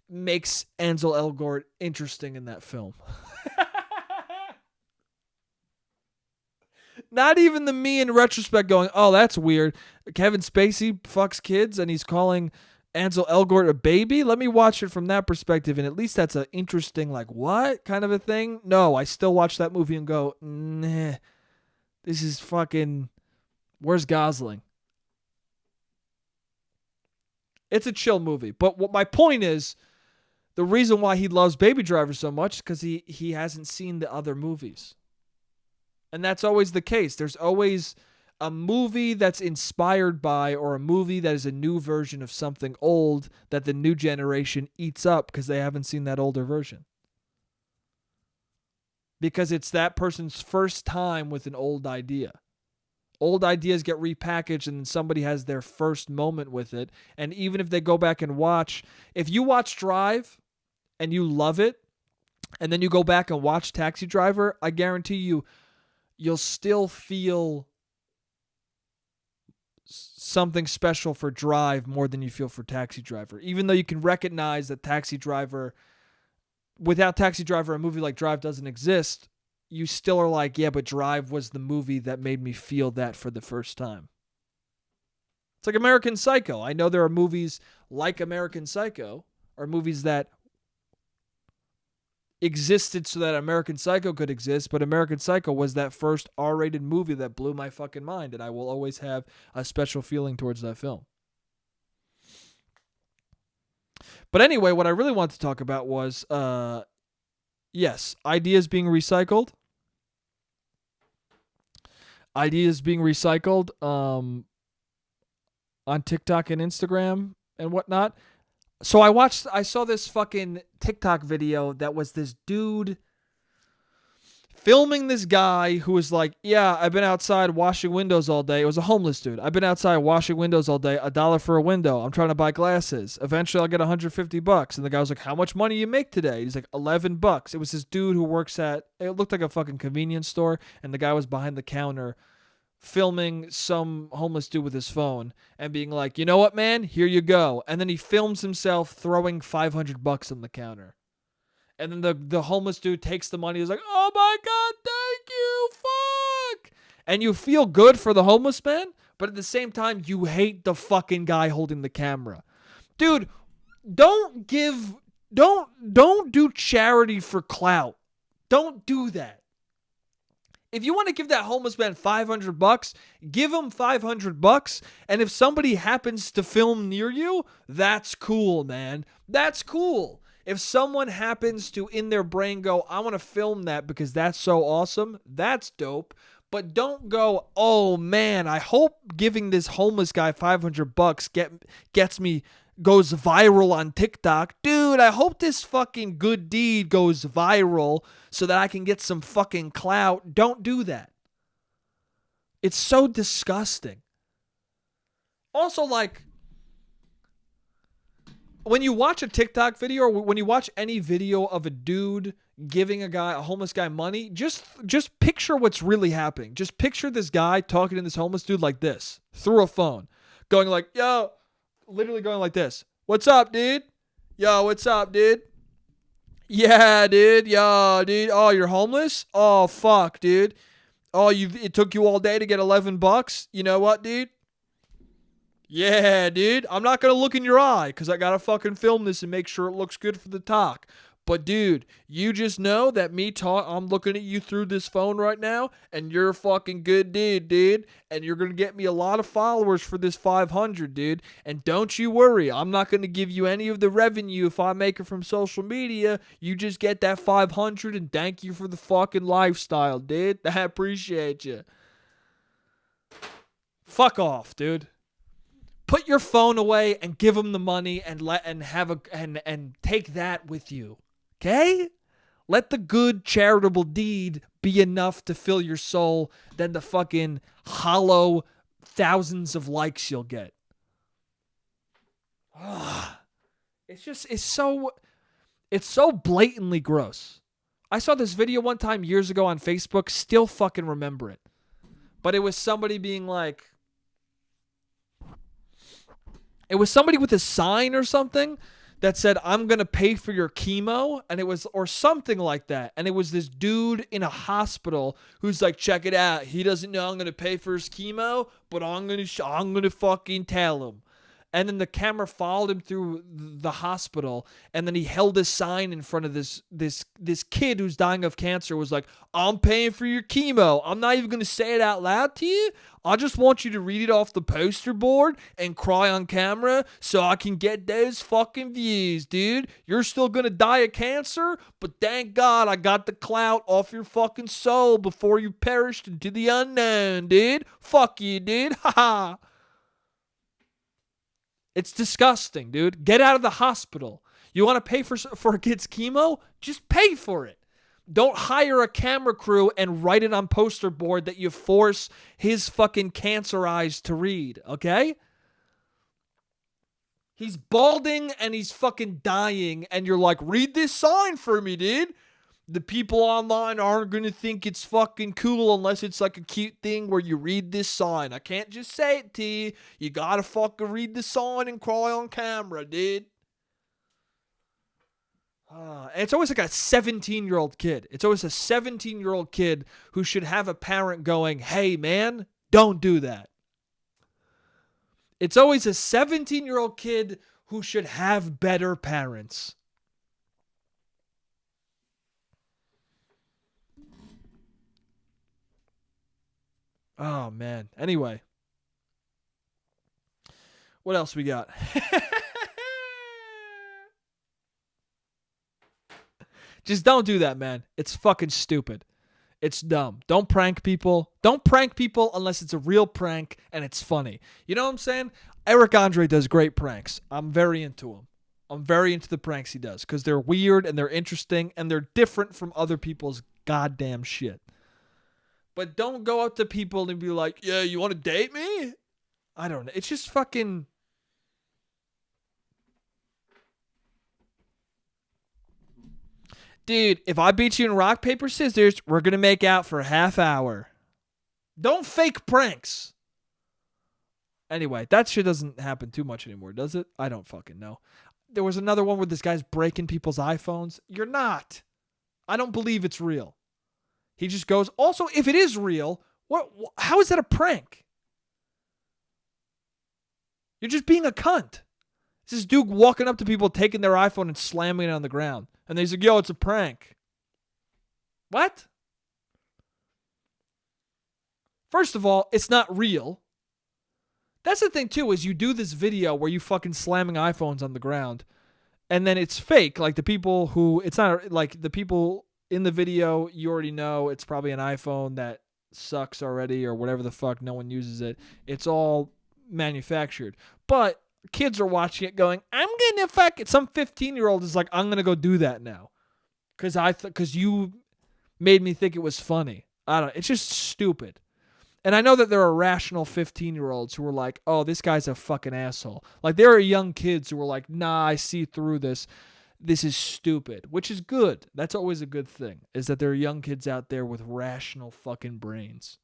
makes Ansel Elgort interesting in that film. Not even the me in retrospect going, oh, that's weird. Kevin Spacey fucks kids and he's calling Ansel Elgort a baby? Let me watch it from that perspective, and at least that's an interesting, like, what kind of a thing? No, I still watch that movie and go, nah, this is fucking, where's Gosling? It's a chill movie. But what my point is, the reason why he loves Baby Driver so much is because he hasn't seen the other movies. And that's always the case. There's always a movie that's inspired by, or a movie that is a new version of something old that the new generation eats up because they haven't seen that older version. Because it's that person's first time with an old idea. Old ideas get repackaged and then somebody has their first moment with it. And even if they go back and watch, if you watch Drive and you love it, and then you go back and watch Taxi Driver, I guarantee you'll still feel something special for Drive more than you feel for Taxi Driver. Even though you can recognize that Taxi Driver, without Taxi Driver, a movie like Drive doesn't exist, you still are like, yeah, but Drive was the movie that made me feel that for the first time. It's like American Psycho. I know there are movies like American Psycho, or movies that existed so that American Psycho could exist, but American Psycho was that first R-rated movie that blew my fucking mind, and I will always have a special feeling towards that film. But anyway, what I really want to talk about was, yes, ideas being recycled. Ideas being recycled on TikTok and Instagram and whatnot. So I saw this fucking TikTok video that was this dude filming this guy who was like, yeah, I've been outside washing windows all day. It was a homeless dude. I've been outside washing windows all day, $1 for a window. I'm trying to buy glasses. Eventually I'll get $150. And the guy was like, how much money you make today? He's like, $11. It was this dude who works at, it looked like a fucking convenience store. And the guy was behind the counter filming some homeless dude with his phone and being like, you know what, man? Here you go. And then he films himself throwing $500 on the counter. And then the homeless dude takes the money. He's like, oh my God, thank you, fuck. And you feel good for the homeless man, but at the same time, you hate the fucking guy holding the camera. Dude, don't do charity for clout. Don't do that. If you want to give that homeless man $500, give him $500. And if somebody happens to film near you, that's cool, man. That's cool. If someone happens to, in their brain, go, I want to film that because that's so awesome, that's dope. But don't go, oh, man, I hope giving this homeless guy $500 goes viral on TikTok. Dude, I hope this fucking good deed goes viral so that I can get some fucking clout. Don't do that. It's so disgusting. Also, like, when you watch a TikTok video or when you watch any video of a dude giving a homeless guy money, just picture what's really happening. Just picture this guy talking to this homeless dude like this, through a phone, going like, yo, literally going like this. What's up, dude? Yo, what's up, dude? Yeah, dude. Yo, dude. Oh, you're homeless? Oh, fuck, dude. Oh, it took you all day to get $11? You know what, dude? Yeah, dude. I'm not going to look in your eye because I got to fucking film this and make sure it looks good for the talk. But, dude, you just know that I'm looking at you through this phone right now, and you're a fucking good dude. And you're going to get me a lot of followers for this 500, dude. And don't you worry, I'm not going to give you any of the revenue if I make it from social media. You just get that 500 and thank you for the fucking lifestyle, dude. I appreciate you. Fuck off, dude. Put your phone away and give them the money and take that with you. Okay? Let the good charitable deed be enough to fill your soul than the fucking hollow thousands of likes you'll get. It's so blatantly gross. I saw this video one time years ago on Facebook, still fucking remember it. But it was somebody being like, it was somebody with a sign or something that said, I'm going to pay for your chemo. And it was, or something like that. And it was this dude in a hospital who's like, check it out. He doesn't know I'm going to pay for his chemo, but I'm going to fucking tell him. And then the camera followed him through the hospital, and then he held a sign in front of this kid who's dying of cancer. Was like, "I'm paying for your chemo. I'm not even gonna say it out loud to you. I just want you to read it off the poster board and cry on camera so I can get those fucking views, dude. You're still gonna die of cancer, but thank God I got the clout off your fucking soul before you perished into the unknown, dude. Fuck you, dude. Haha." It's disgusting, dude. Get out of the hospital. You want to pay for a kid's chemo? Just pay for it. Don't hire a camera crew and write it on poster board that you force his fucking cancer eyes to read, okay? He's balding and he's fucking dying, and you're like, read this sign for me, dude. The people online aren't going to think it's fucking cool unless it's like a cute thing where you read this sign. I can't just say it to you. You gotta fucking read the sign and cry on camera, dude. And it's always like a 17-year-old kid. It's always a 17-year-old kid who should have a parent going, hey, man, don't do that. It's always a 17-year-old kid who should have better parents. Oh, man. Anyway. What else we got? Just don't do that, man. It's fucking stupid. It's dumb. Don't prank people. Don't prank people unless it's a real prank and it's funny. You know what I'm saying? Eric Andre does great pranks. I'm very into him. I'm very into the pranks he does because they're weird and they're interesting and they're different from other people's goddamn shit. But don't go up to people and be like, yeah, you want to date me? I don't know. It's just fucking... Dude, if I beat you in rock, paper, scissors, we're going to make out for a half hour. Don't fake pranks. Anyway, that shit doesn't happen too much anymore, does it? I don't fucking know. There was another one where this guy's breaking people's iPhones. You're not. I don't believe it's real. He just goes, also, if it is real, how is that a prank? You're just being a cunt. It's this dude walking up to people, taking their iPhone and slamming it on the ground. And he's like, yo, it's a prank. What? First of all, it's not real. That's the thing, too, is you do this video where you fucking slamming iPhones on the ground. And then it's fake. Like the people who, it's not like the people in the video, you already know it's probably an iPhone that sucks already or whatever the fuck. No one uses it. It's all manufactured. But kids are watching it going, I'm going to fuck it. Some 15-year-old is like, I'm going to go do that now. Because you made me think it was funny. I don't know. It's just stupid. And I know that there are rational 15-year-olds who are like, oh, this guy's a fucking asshole. Like there are young kids who are like, nah, I see through this. This is stupid, which is good. That's always a good thing, is that there are young kids out there with rational fucking brains.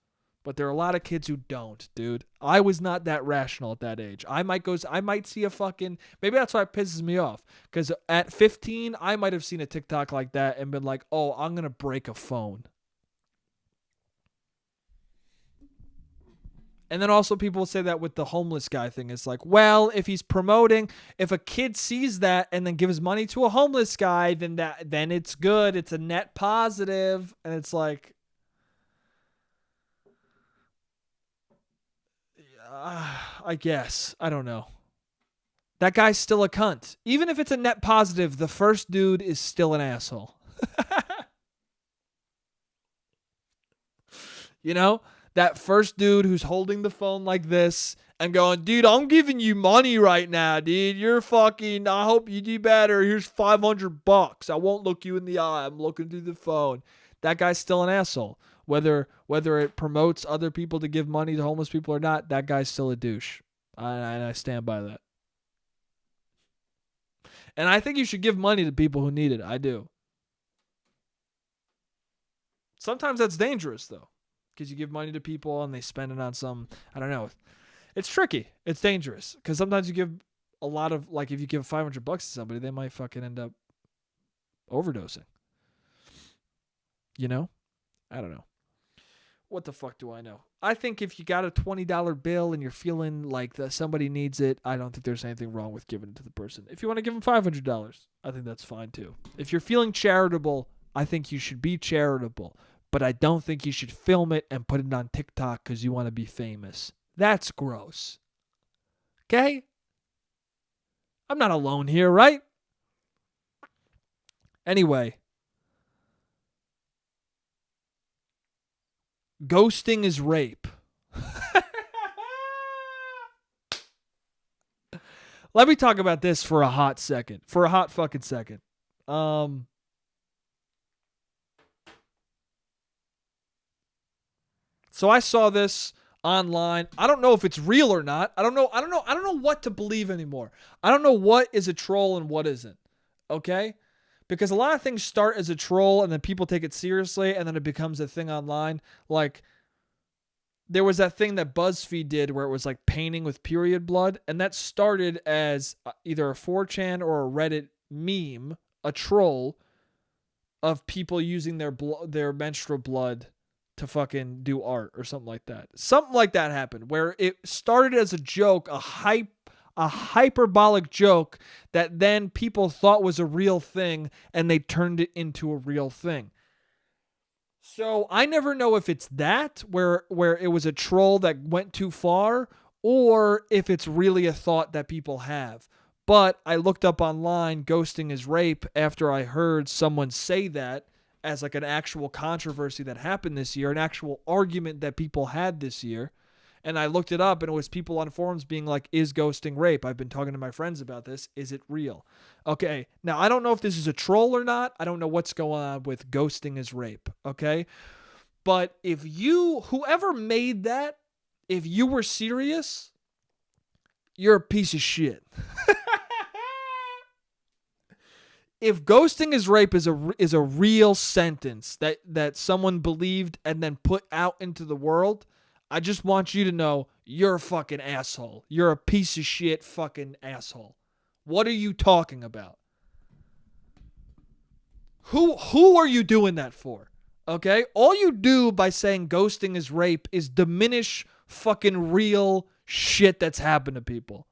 But there are a lot of kids who don't, dude. I was not that rational at that age. I might see a fucking, maybe that's why it pisses me off. Because at 15, I might have seen a TikTok like that and been like, oh, I'm going to break a phone. And then also people say that with the homeless guy thing. It's like, well, if a kid sees that and then gives money to a homeless guy, then it's good. It's a net positive. And it's like, I guess. I don't know. That guy's still a cunt. Even if it's a net positive, the first dude is still an asshole. You know? That first dude who's holding the phone like this and going, dude, I'm giving you money right now, dude. You're fucking, I hope you do better. Here's $500. I won't look you in the eye. I'm looking through the phone. That guy's still an asshole. Whether it promotes other people to give money to homeless people or not, that guy's still a douche. And I stand by that. And I think you should give money to people who need it. I do. Sometimes that's dangerous, though. Because you give money to people and they spend it on some, I don't know. It's tricky. It's dangerous. Because sometimes you give a lot of, like if you give $500 to somebody, they might fucking end up overdosing. You know? I don't know. what the fuck do I know? I think if you got a $20 bill and you're feeling like somebody needs it, I don't think there's anything wrong with giving it to the person. If you want to give them $500, I think that's fine too. If you're feeling charitable, I think you should be charitable. But I don't think you should film it and put it on TikTok because you want to be famous. That's gross. Okay? I'm not alone here, right? Anyway. Ghosting is rape. Let me talk about this for a hot second. For a hot fucking second. So I saw this online. I don't know if it's real or not. I don't know what to believe anymore. I don't know what is a troll and what isn't. Okay? Because a lot of things start as a troll and then people take it seriously and then it becomes a thing online. Like, there was that thing that BuzzFeed did where it was like painting with period blood. And that started as either a 4chan or a Reddit meme, a troll of people using their menstrual blood to fucking do art or something like that. Something like that happened where it started as a joke, a hyperbolic joke that then people thought was a real thing and they turned it into a real thing. So I never know if it's that where it was a troll that went too far or if it's really a thought that people have. But I looked up online ghosting is rape after I heard someone say that as like an actual controversy that happened this year, an actual argument that people had this year. And I looked it up and it was people on forums being like, is ghosting rape? I've been talking to my friends about this. Is it real? Okay. Now, I don't know if this is a troll or not. I don't know what's going on with ghosting is rape. Okay. But if whoever made that, if you were serious, you're a piece of shit. If ghosting is rape is a real sentence that someone believed and then put out into the world, I just want you to know you're a fucking asshole. You're a piece of shit fucking asshole. What are you talking about? Who are you doing that for? Okay? All you do by saying ghosting is rape is diminish fucking real shit that's happened to people.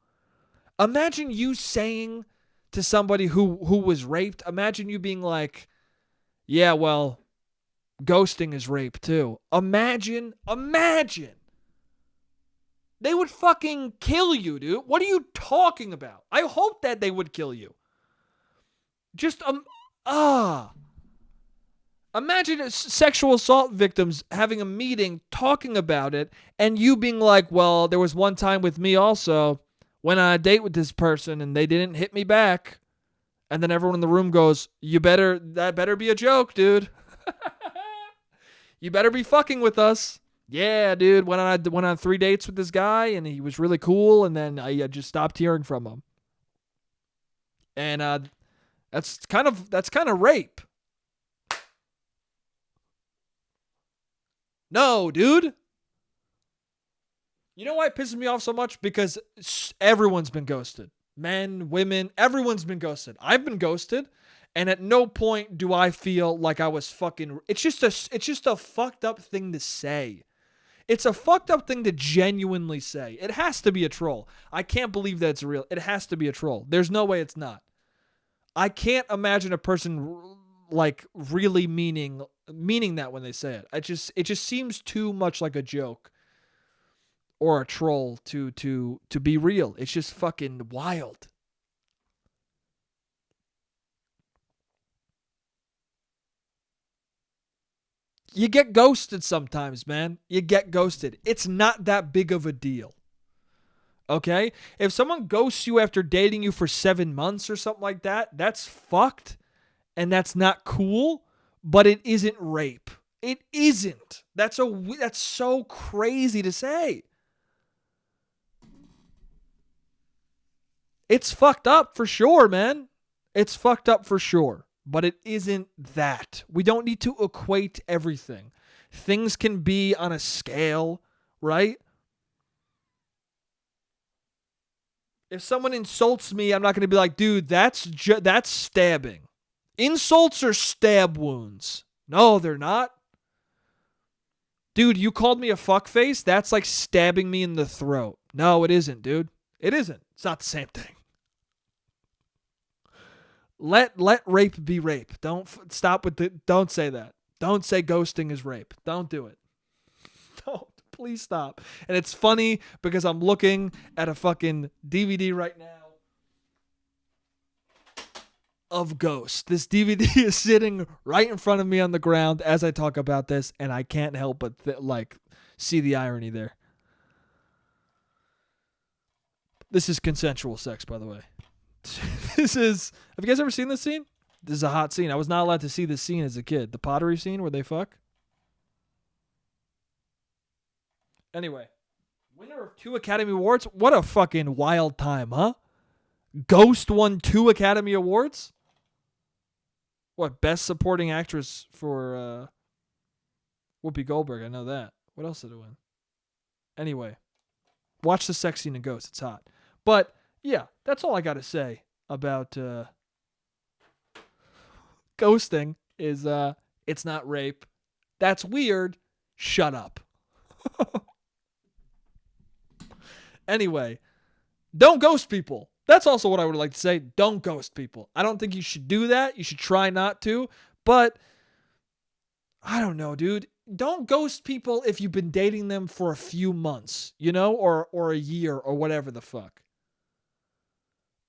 Imagine you saying to somebody who was raped, imagine you being like, yeah, well, ghosting is rape too. Imagine. They would fucking kill you, dude. What are you talking about? I hope that they would kill you. Just, imagine sexual assault victims having a meeting, talking about it, and you being like, well, there was one time with me also, went on a date with this person and they didn't hit me back. And then everyone in the room goes, that better be a joke, dude. You better be fucking with us. Yeah, dude, went on 3 dates with this guy and he was really cool and then I just stopped hearing from him. And that's kind of rape. No, dude. You know why it pisses me off so much? Because everyone's been ghosted. Men, women, everyone's been ghosted. I've been ghosted. And at no point do I feel like I was fucking... It's just a fucked up thing to say. It's a fucked up thing to genuinely say. It has to be a troll. I can't believe that it's real. It has to be a troll. There's no way it's not. I can't imagine a person like really meaning that when they say it. It just seems too much like a joke or a troll to be real. It's just fucking wild. You get ghosted sometimes, man. You get ghosted. It's not that big of a deal. Okay? If someone ghosts you after dating you for 7 months or something like that, that's fucked and that's not cool, but it isn't rape. It isn't. That's so crazy to say. It's fucked up for sure, man. It's fucked up for sure. But it isn't that. We don't need to equate everything. Things can be on a scale, right? If someone insults me, I'm not going to be like, dude, that's stabbing. Insults are stab wounds. No, they're not. Dude, you called me a fuckface? That's like stabbing me in the throat. No, it isn't, dude. It isn't. It's not the same thing. Let rape be rape. Don't don't say that. Don't say ghosting is rape. Don't do it. Don't. Please stop. And it's funny because I'm looking at a fucking DVD right now of Ghost. This DVD is sitting right in front of me on the ground as I talk about this, and I can't help but see the irony there. This is consensual sex, by the way. Have you guys ever seen this scene? This is a hot scene. I was not allowed to see this scene as a kid. The pottery scene where they fuck. Anyway, winner of 2 Academy Awards? What a fucking wild time, huh? Ghost won 2 Academy Awards? What, Best Supporting Actress for Whoopi Goldberg? I know that. What else did it win? Anyway, watch the sex scene in Ghost. It's hot. But, yeah, that's all I got to say about ghosting is it's not rape. That's weird. Shut up. Anyway, don't ghost people. That's also what I would like to say. Don't ghost people. I don't think you should do that. You should try not to. But, I don't know, dude. Don't ghost people if you've been dating them for a few months, or a year or whatever the fuck.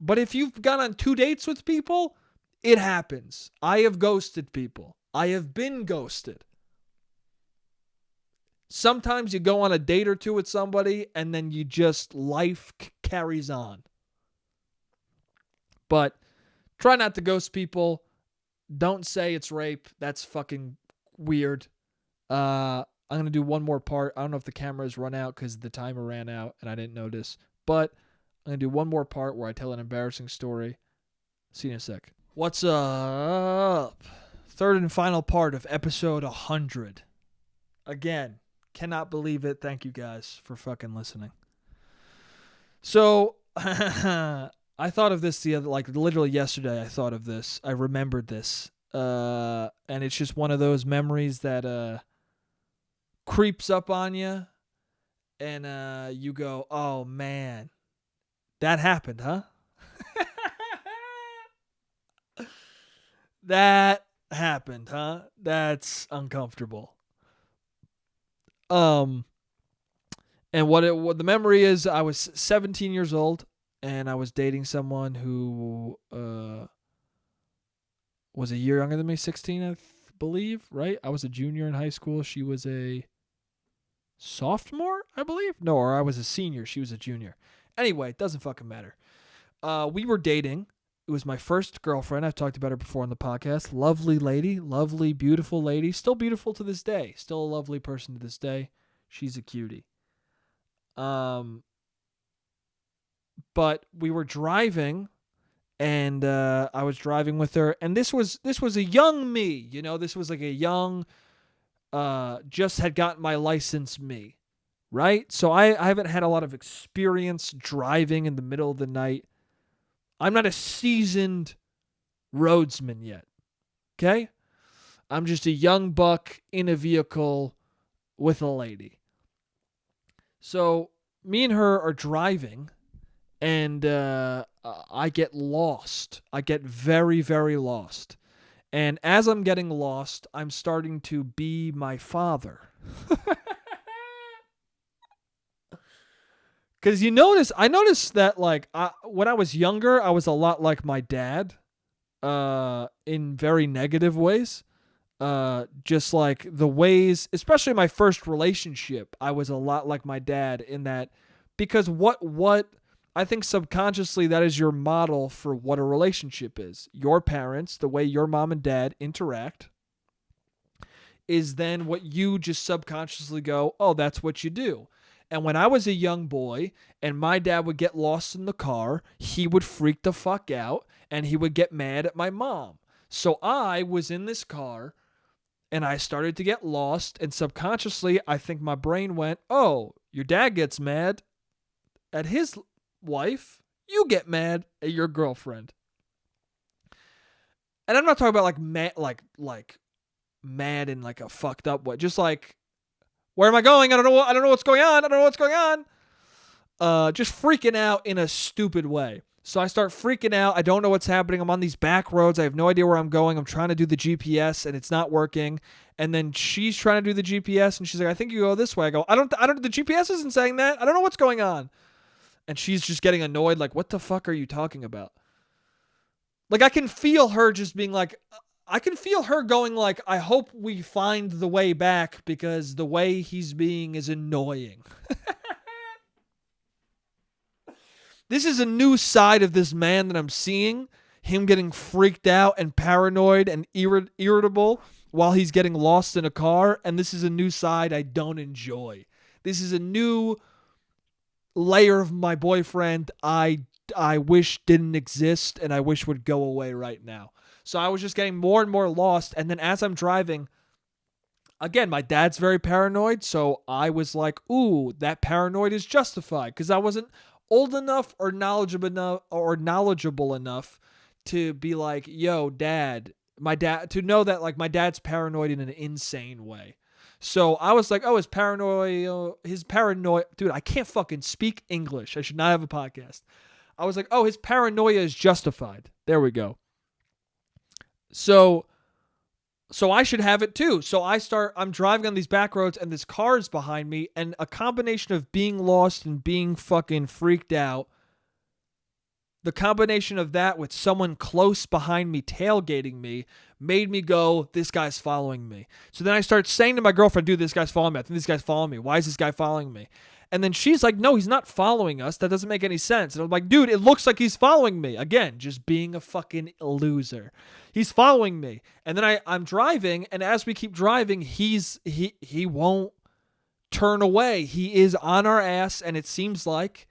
But if you've gone on 2 dates with people, it happens. I have ghosted people. I have been ghosted. Sometimes you go on a date or 2 with somebody and then life carries on. But try not to ghost people. Don't say it's rape. That's fucking weird. I'm going to do one more part. I don't know if the cameras run out because the timer ran out and I didn't notice. But I'm going to do one more part where I tell an embarrassing story. See you in a sec. What's up? Third and final part of episode 100. Again, cannot believe it. Thank you guys for fucking listening. So, I thought of this literally yesterday. I thought of this. I remembered this. And it's just one of those memories that creeps up on you. And you go, oh man, that happened, huh? That happened, huh? That's uncomfortable. And what the memory is, I was 17 years old. And I was dating someone who was a year younger than me, 16, I believe, right? I was a junior in high school. She was a sophomore, I believe. No, or I was a senior. She was a junior. Anyway, it doesn't fucking matter. We were dating. It was my first girlfriend. I've talked about her before on the podcast. Lovely lady. Lovely, beautiful lady. Still beautiful to this day. Still a lovely person to this day. She's a cutie. But we were driving, and I was driving with her, and this was a young me, this was like a young, just had gotten my license me, right? So I haven't had a lot of experience driving in the middle of the night. I'm not a seasoned roadsman yet, okay? I'm just a young buck in a vehicle with a lady. So me and her are driving, and I get lost. I get very, very lost. And as I'm getting lost, I'm starting to be my father. Because I noticed that when I was younger, I was a lot like my dad in very negative ways. Just like the ways, especially my first relationship, I was a lot like my dad in that, because what I think subconsciously that is your model for what a relationship is. Your parents, the way your mom and dad interact, is then what you just subconsciously go, oh, that's what you do. And when I was a young boy and my dad would get lost in the car, he would freak the fuck out and he would get mad at my mom. So I was in this car and I started to get lost, and subconsciously I think my brain went, oh, your dad gets mad at his wife, you get mad at your girlfriend. And I'm not talking about mad in like a fucked up way. Just like Where am I going? I don't know what's going on. I don't know what's going on. Just freaking out in a stupid way. So I start freaking out. I don't know what's happening. I'm on these back roads. I have no idea where I'm going. I'm trying to do the GPS and it's not working. And then she's trying to do the GPS and she's like, I think you go this way. I go, I don't, the GPS isn't saying that. I don't know what's going on. And she's just getting annoyed. Like, what the fuck are you talking about? Like, I can feel her just being like, I can feel her going like, I hope we find the way back because the way he's being is annoying. This is a new side of this man that I'm seeing. Him getting freaked out and paranoid and irritable while he's getting lost in a car. And this is a new side I don't enjoy. This is a new layer of my boyfriend I wish didn't exist and I wish would go away right now. So I was just getting more and more lost. And then as I'm driving, again, my dad's very paranoid. So I was like, ooh, that paranoid is justified because I wasn't old enough or knowledgeable enough to be like, yo, dad, to know that like my dad's paranoid in an insane way. So I was like, oh, his paranoia, dude, I can't fucking speak English. I should not have a podcast. I was like, oh, his paranoia is justified. There we go. So I should have it too. So I'm driving on these back roads and this car is behind me and a combination of being lost and being fucking freaked out. The combination of that with someone close behind me tailgating me made me go, this guy's following me. So then I start saying to my girlfriend, dude, this guy's following me. I think this guy's following me. Why is this guy following me? And then she's like, no, he's not following us. That doesn't make any sense. And I'm like, dude, it looks like he's following me. Again, just being a fucking loser. He's following me. And then I'm driving, and as we keep driving, he won't turn away. He is on our ass, and it seems like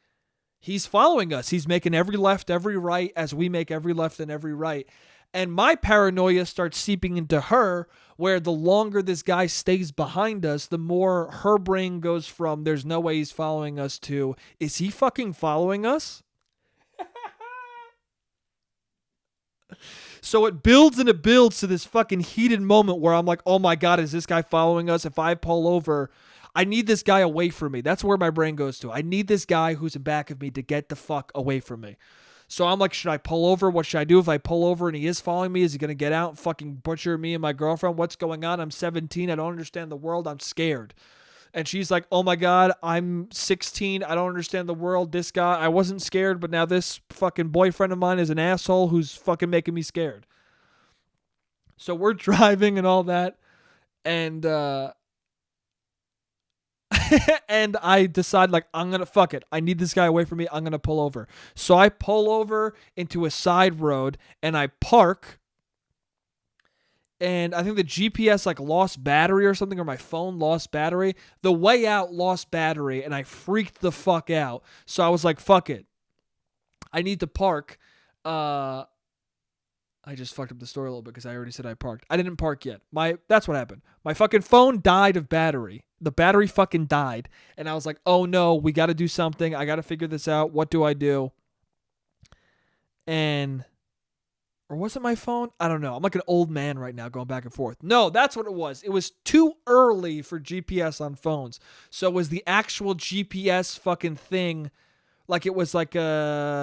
he's following us. He's making every left, every right, as we make every left and every right. And my paranoia starts seeping into her, where the longer this guy stays behind us, the more her brain goes from, there's no way he's following us, to, is he fucking following us? So it builds and it builds to this fucking heated moment where I'm like, oh my God, is this guy following us? If I pull over, I need this guy away from me. That's where my brain goes to. I need this guy who's in back of me to get the fuck away from me. So I'm like, should I pull over? What should I do if I pull over and he is following me? Is he going to get out and fucking butcher me and my girlfriend? What's going on? I'm 17. I don't understand the world. I'm scared. And she's like, oh my God, I'm 16. I don't understand the world. This guy, I wasn't scared, but now this fucking boyfriend of mine is an asshole who's fucking making me scared. So we're driving and all that. And, and I decide, like, I'm going to fuck it. I need this guy away from me. I'm going to pull over. So I pull over into a side road and I park. And I think the GPS like lost battery or something, or my phone lost battery. The way out lost battery and I freaked the fuck out. So I was like, fuck it. I need to park. I just fucked up the story a little bit because I already said I parked. I didn't park yet. That's what happened. My fucking phone died of battery. The battery fucking died. And I was like, oh no, we got to do something. I got to figure this out. What do I do? Or was it my phone? I don't know. I'm like an old man right now going back and forth. No, that's what it was. It was too early for GPS on phones. So it was the actual GPS fucking thing. Like it was like whatever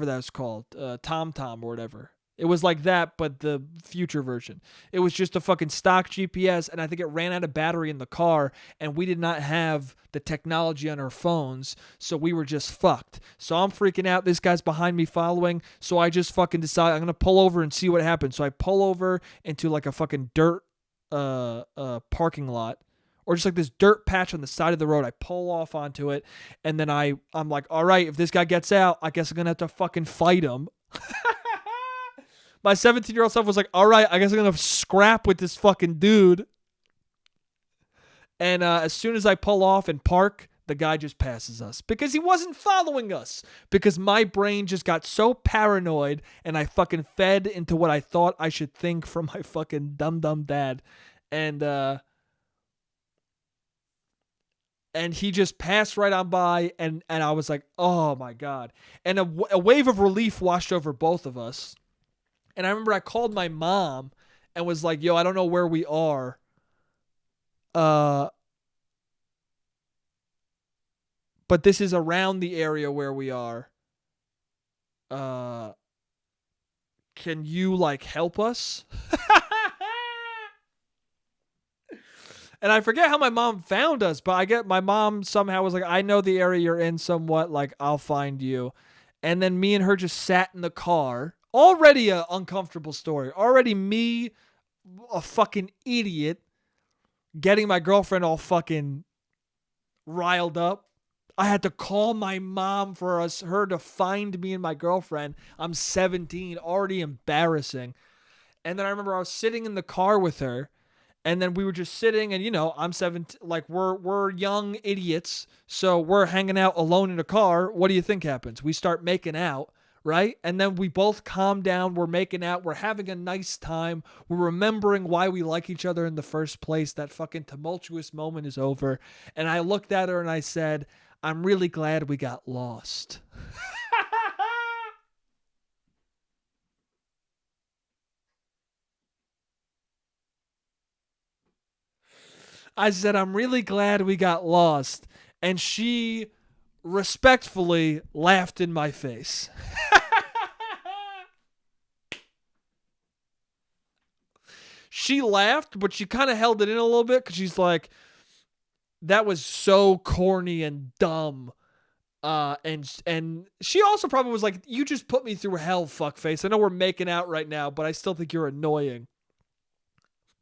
that was called. TomTom or whatever. It was like that, but the future version. It was just a fucking stock GPS, and I think it ran out of battery in the car, and we did not have the technology on our phones, so we were just fucked. So I'm freaking out. This guy's behind me following, so I just fucking decide I'm going to pull over and see what happens. So I pull over into like a fucking dirt parking lot, or just like this dirt patch on the side of the road. I pull off onto it, and then I'm like, all right, if this guy gets out, I guess I'm going to have to fucking fight him. My 17-year-old self was like, all right, I guess I'm going to scrap with this fucking dude. And as soon as I pull off and park, the guy just passes us because he wasn't following us. Because my brain just got so paranoid and I fucking fed into what I thought I should think from my fucking dumb dad. And he just passed right on by, and I was like, oh my God. And a wave of relief washed over both of us. And I remember I called my mom and was like, yo, I don't know where we are. But this is around the area where we are. Can you like help us? And I forget how my mom found us, but I get my mom somehow was like, I know the area you're in somewhat, like I'll find you. And then me and her just sat in the car. Already a uncomfortable story. Already me, a fucking idiot, getting my girlfriend all fucking riled up. I had to call my mom for her to find me and my girlfriend. I'm 17, already embarrassing. And then I remember I was sitting in the car with her, and then we were just sitting, and I'm 17, like we're young idiots, so we're hanging out alone in a car. What do you think happens? We start making out, right? And then we both calm down. We're making out. We're having a nice time. We're remembering why we like each other in the first place. That fucking tumultuous moment is over. And I looked at her and I said, I'm really glad we got lost. I said, I'm really glad we got lost. And she respectfully laughed in my face. She laughed, but she kind of held it in a little bit because she's like, that was so corny and dumb. And she also probably was like, you just put me through hell, fuckface. I know we're making out right now, but I still think you're annoying.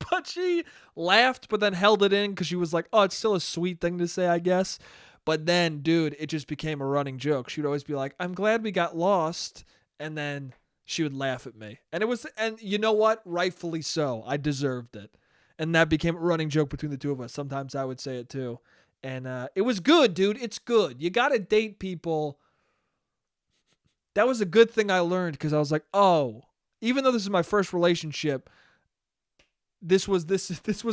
But she laughed, but then held it in because she was like, oh, it's still a sweet thing to say, I guess. But then, dude, it just became a running joke. She would always be like, I'm glad we got lost. And then she would laugh at me. And you know what? Rightfully so. I deserved it. And that became a running joke between the two of us. Sometimes I would say it too. And it was good, dude. It's good. You got to date people. That was a good thing I learned because I was like, oh, even though this is my first relationship, this was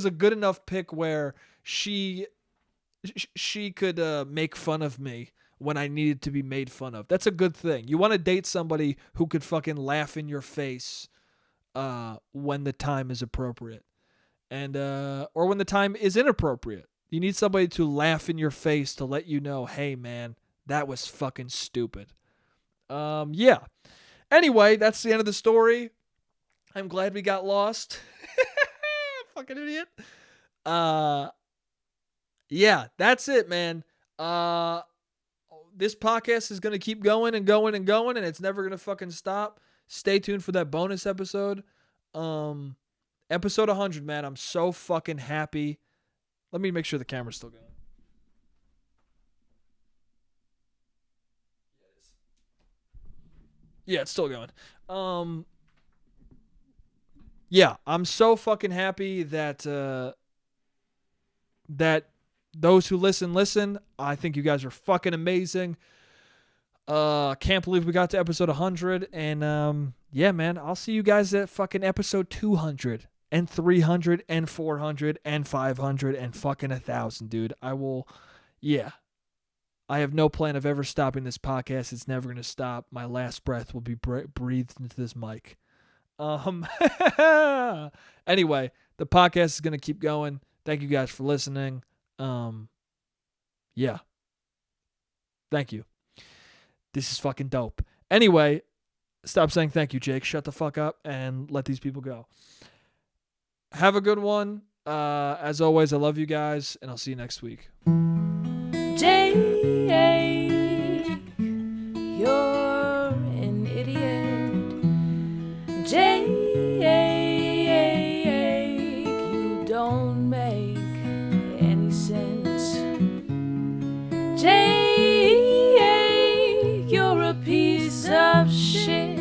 a good enough pick where she could make fun of me when I needed to be made fun of. That's a good thing. You want to date somebody who could fucking laugh in your face when the time is appropriate. And or when the time is inappropriate. You need somebody to laugh in your face to let you know, hey man, that was fucking stupid. Yeah. Anyway, that's the end of the story. I'm glad we got lost. Fucking idiot. Yeah, that's it, man. This podcast is gonna keep going and going and going, and it's never gonna fucking stop. Stay tuned for that bonus episode. Episode 100, man. I'm so fucking happy. Let me make sure the camera's still going. Yeah, it's still going. Yeah, I'm so fucking happy that that those who listen. I think you guys are fucking amazing. Can't believe we got to episode 100. And yeah, man, I'll see you guys at fucking episode 200 and 300 and 400 and 500 and fucking 1,000, dude. I will. Yeah. I have no plan of ever stopping this podcast. It's never going to stop. My last breath will be breathed into this mic. Anyway, the podcast is going to keep going. Thank you guys for listening. Yeah. Thank you. This is fucking dope. Anyway, stop saying thank you, Jake. Shut the fuck up and let these people go. Have a good one. As always, I love you guys, and I'll see you next week.
Jake, you're an idiot. Jake, you don't make any sense. Jake, you're a piece of shit.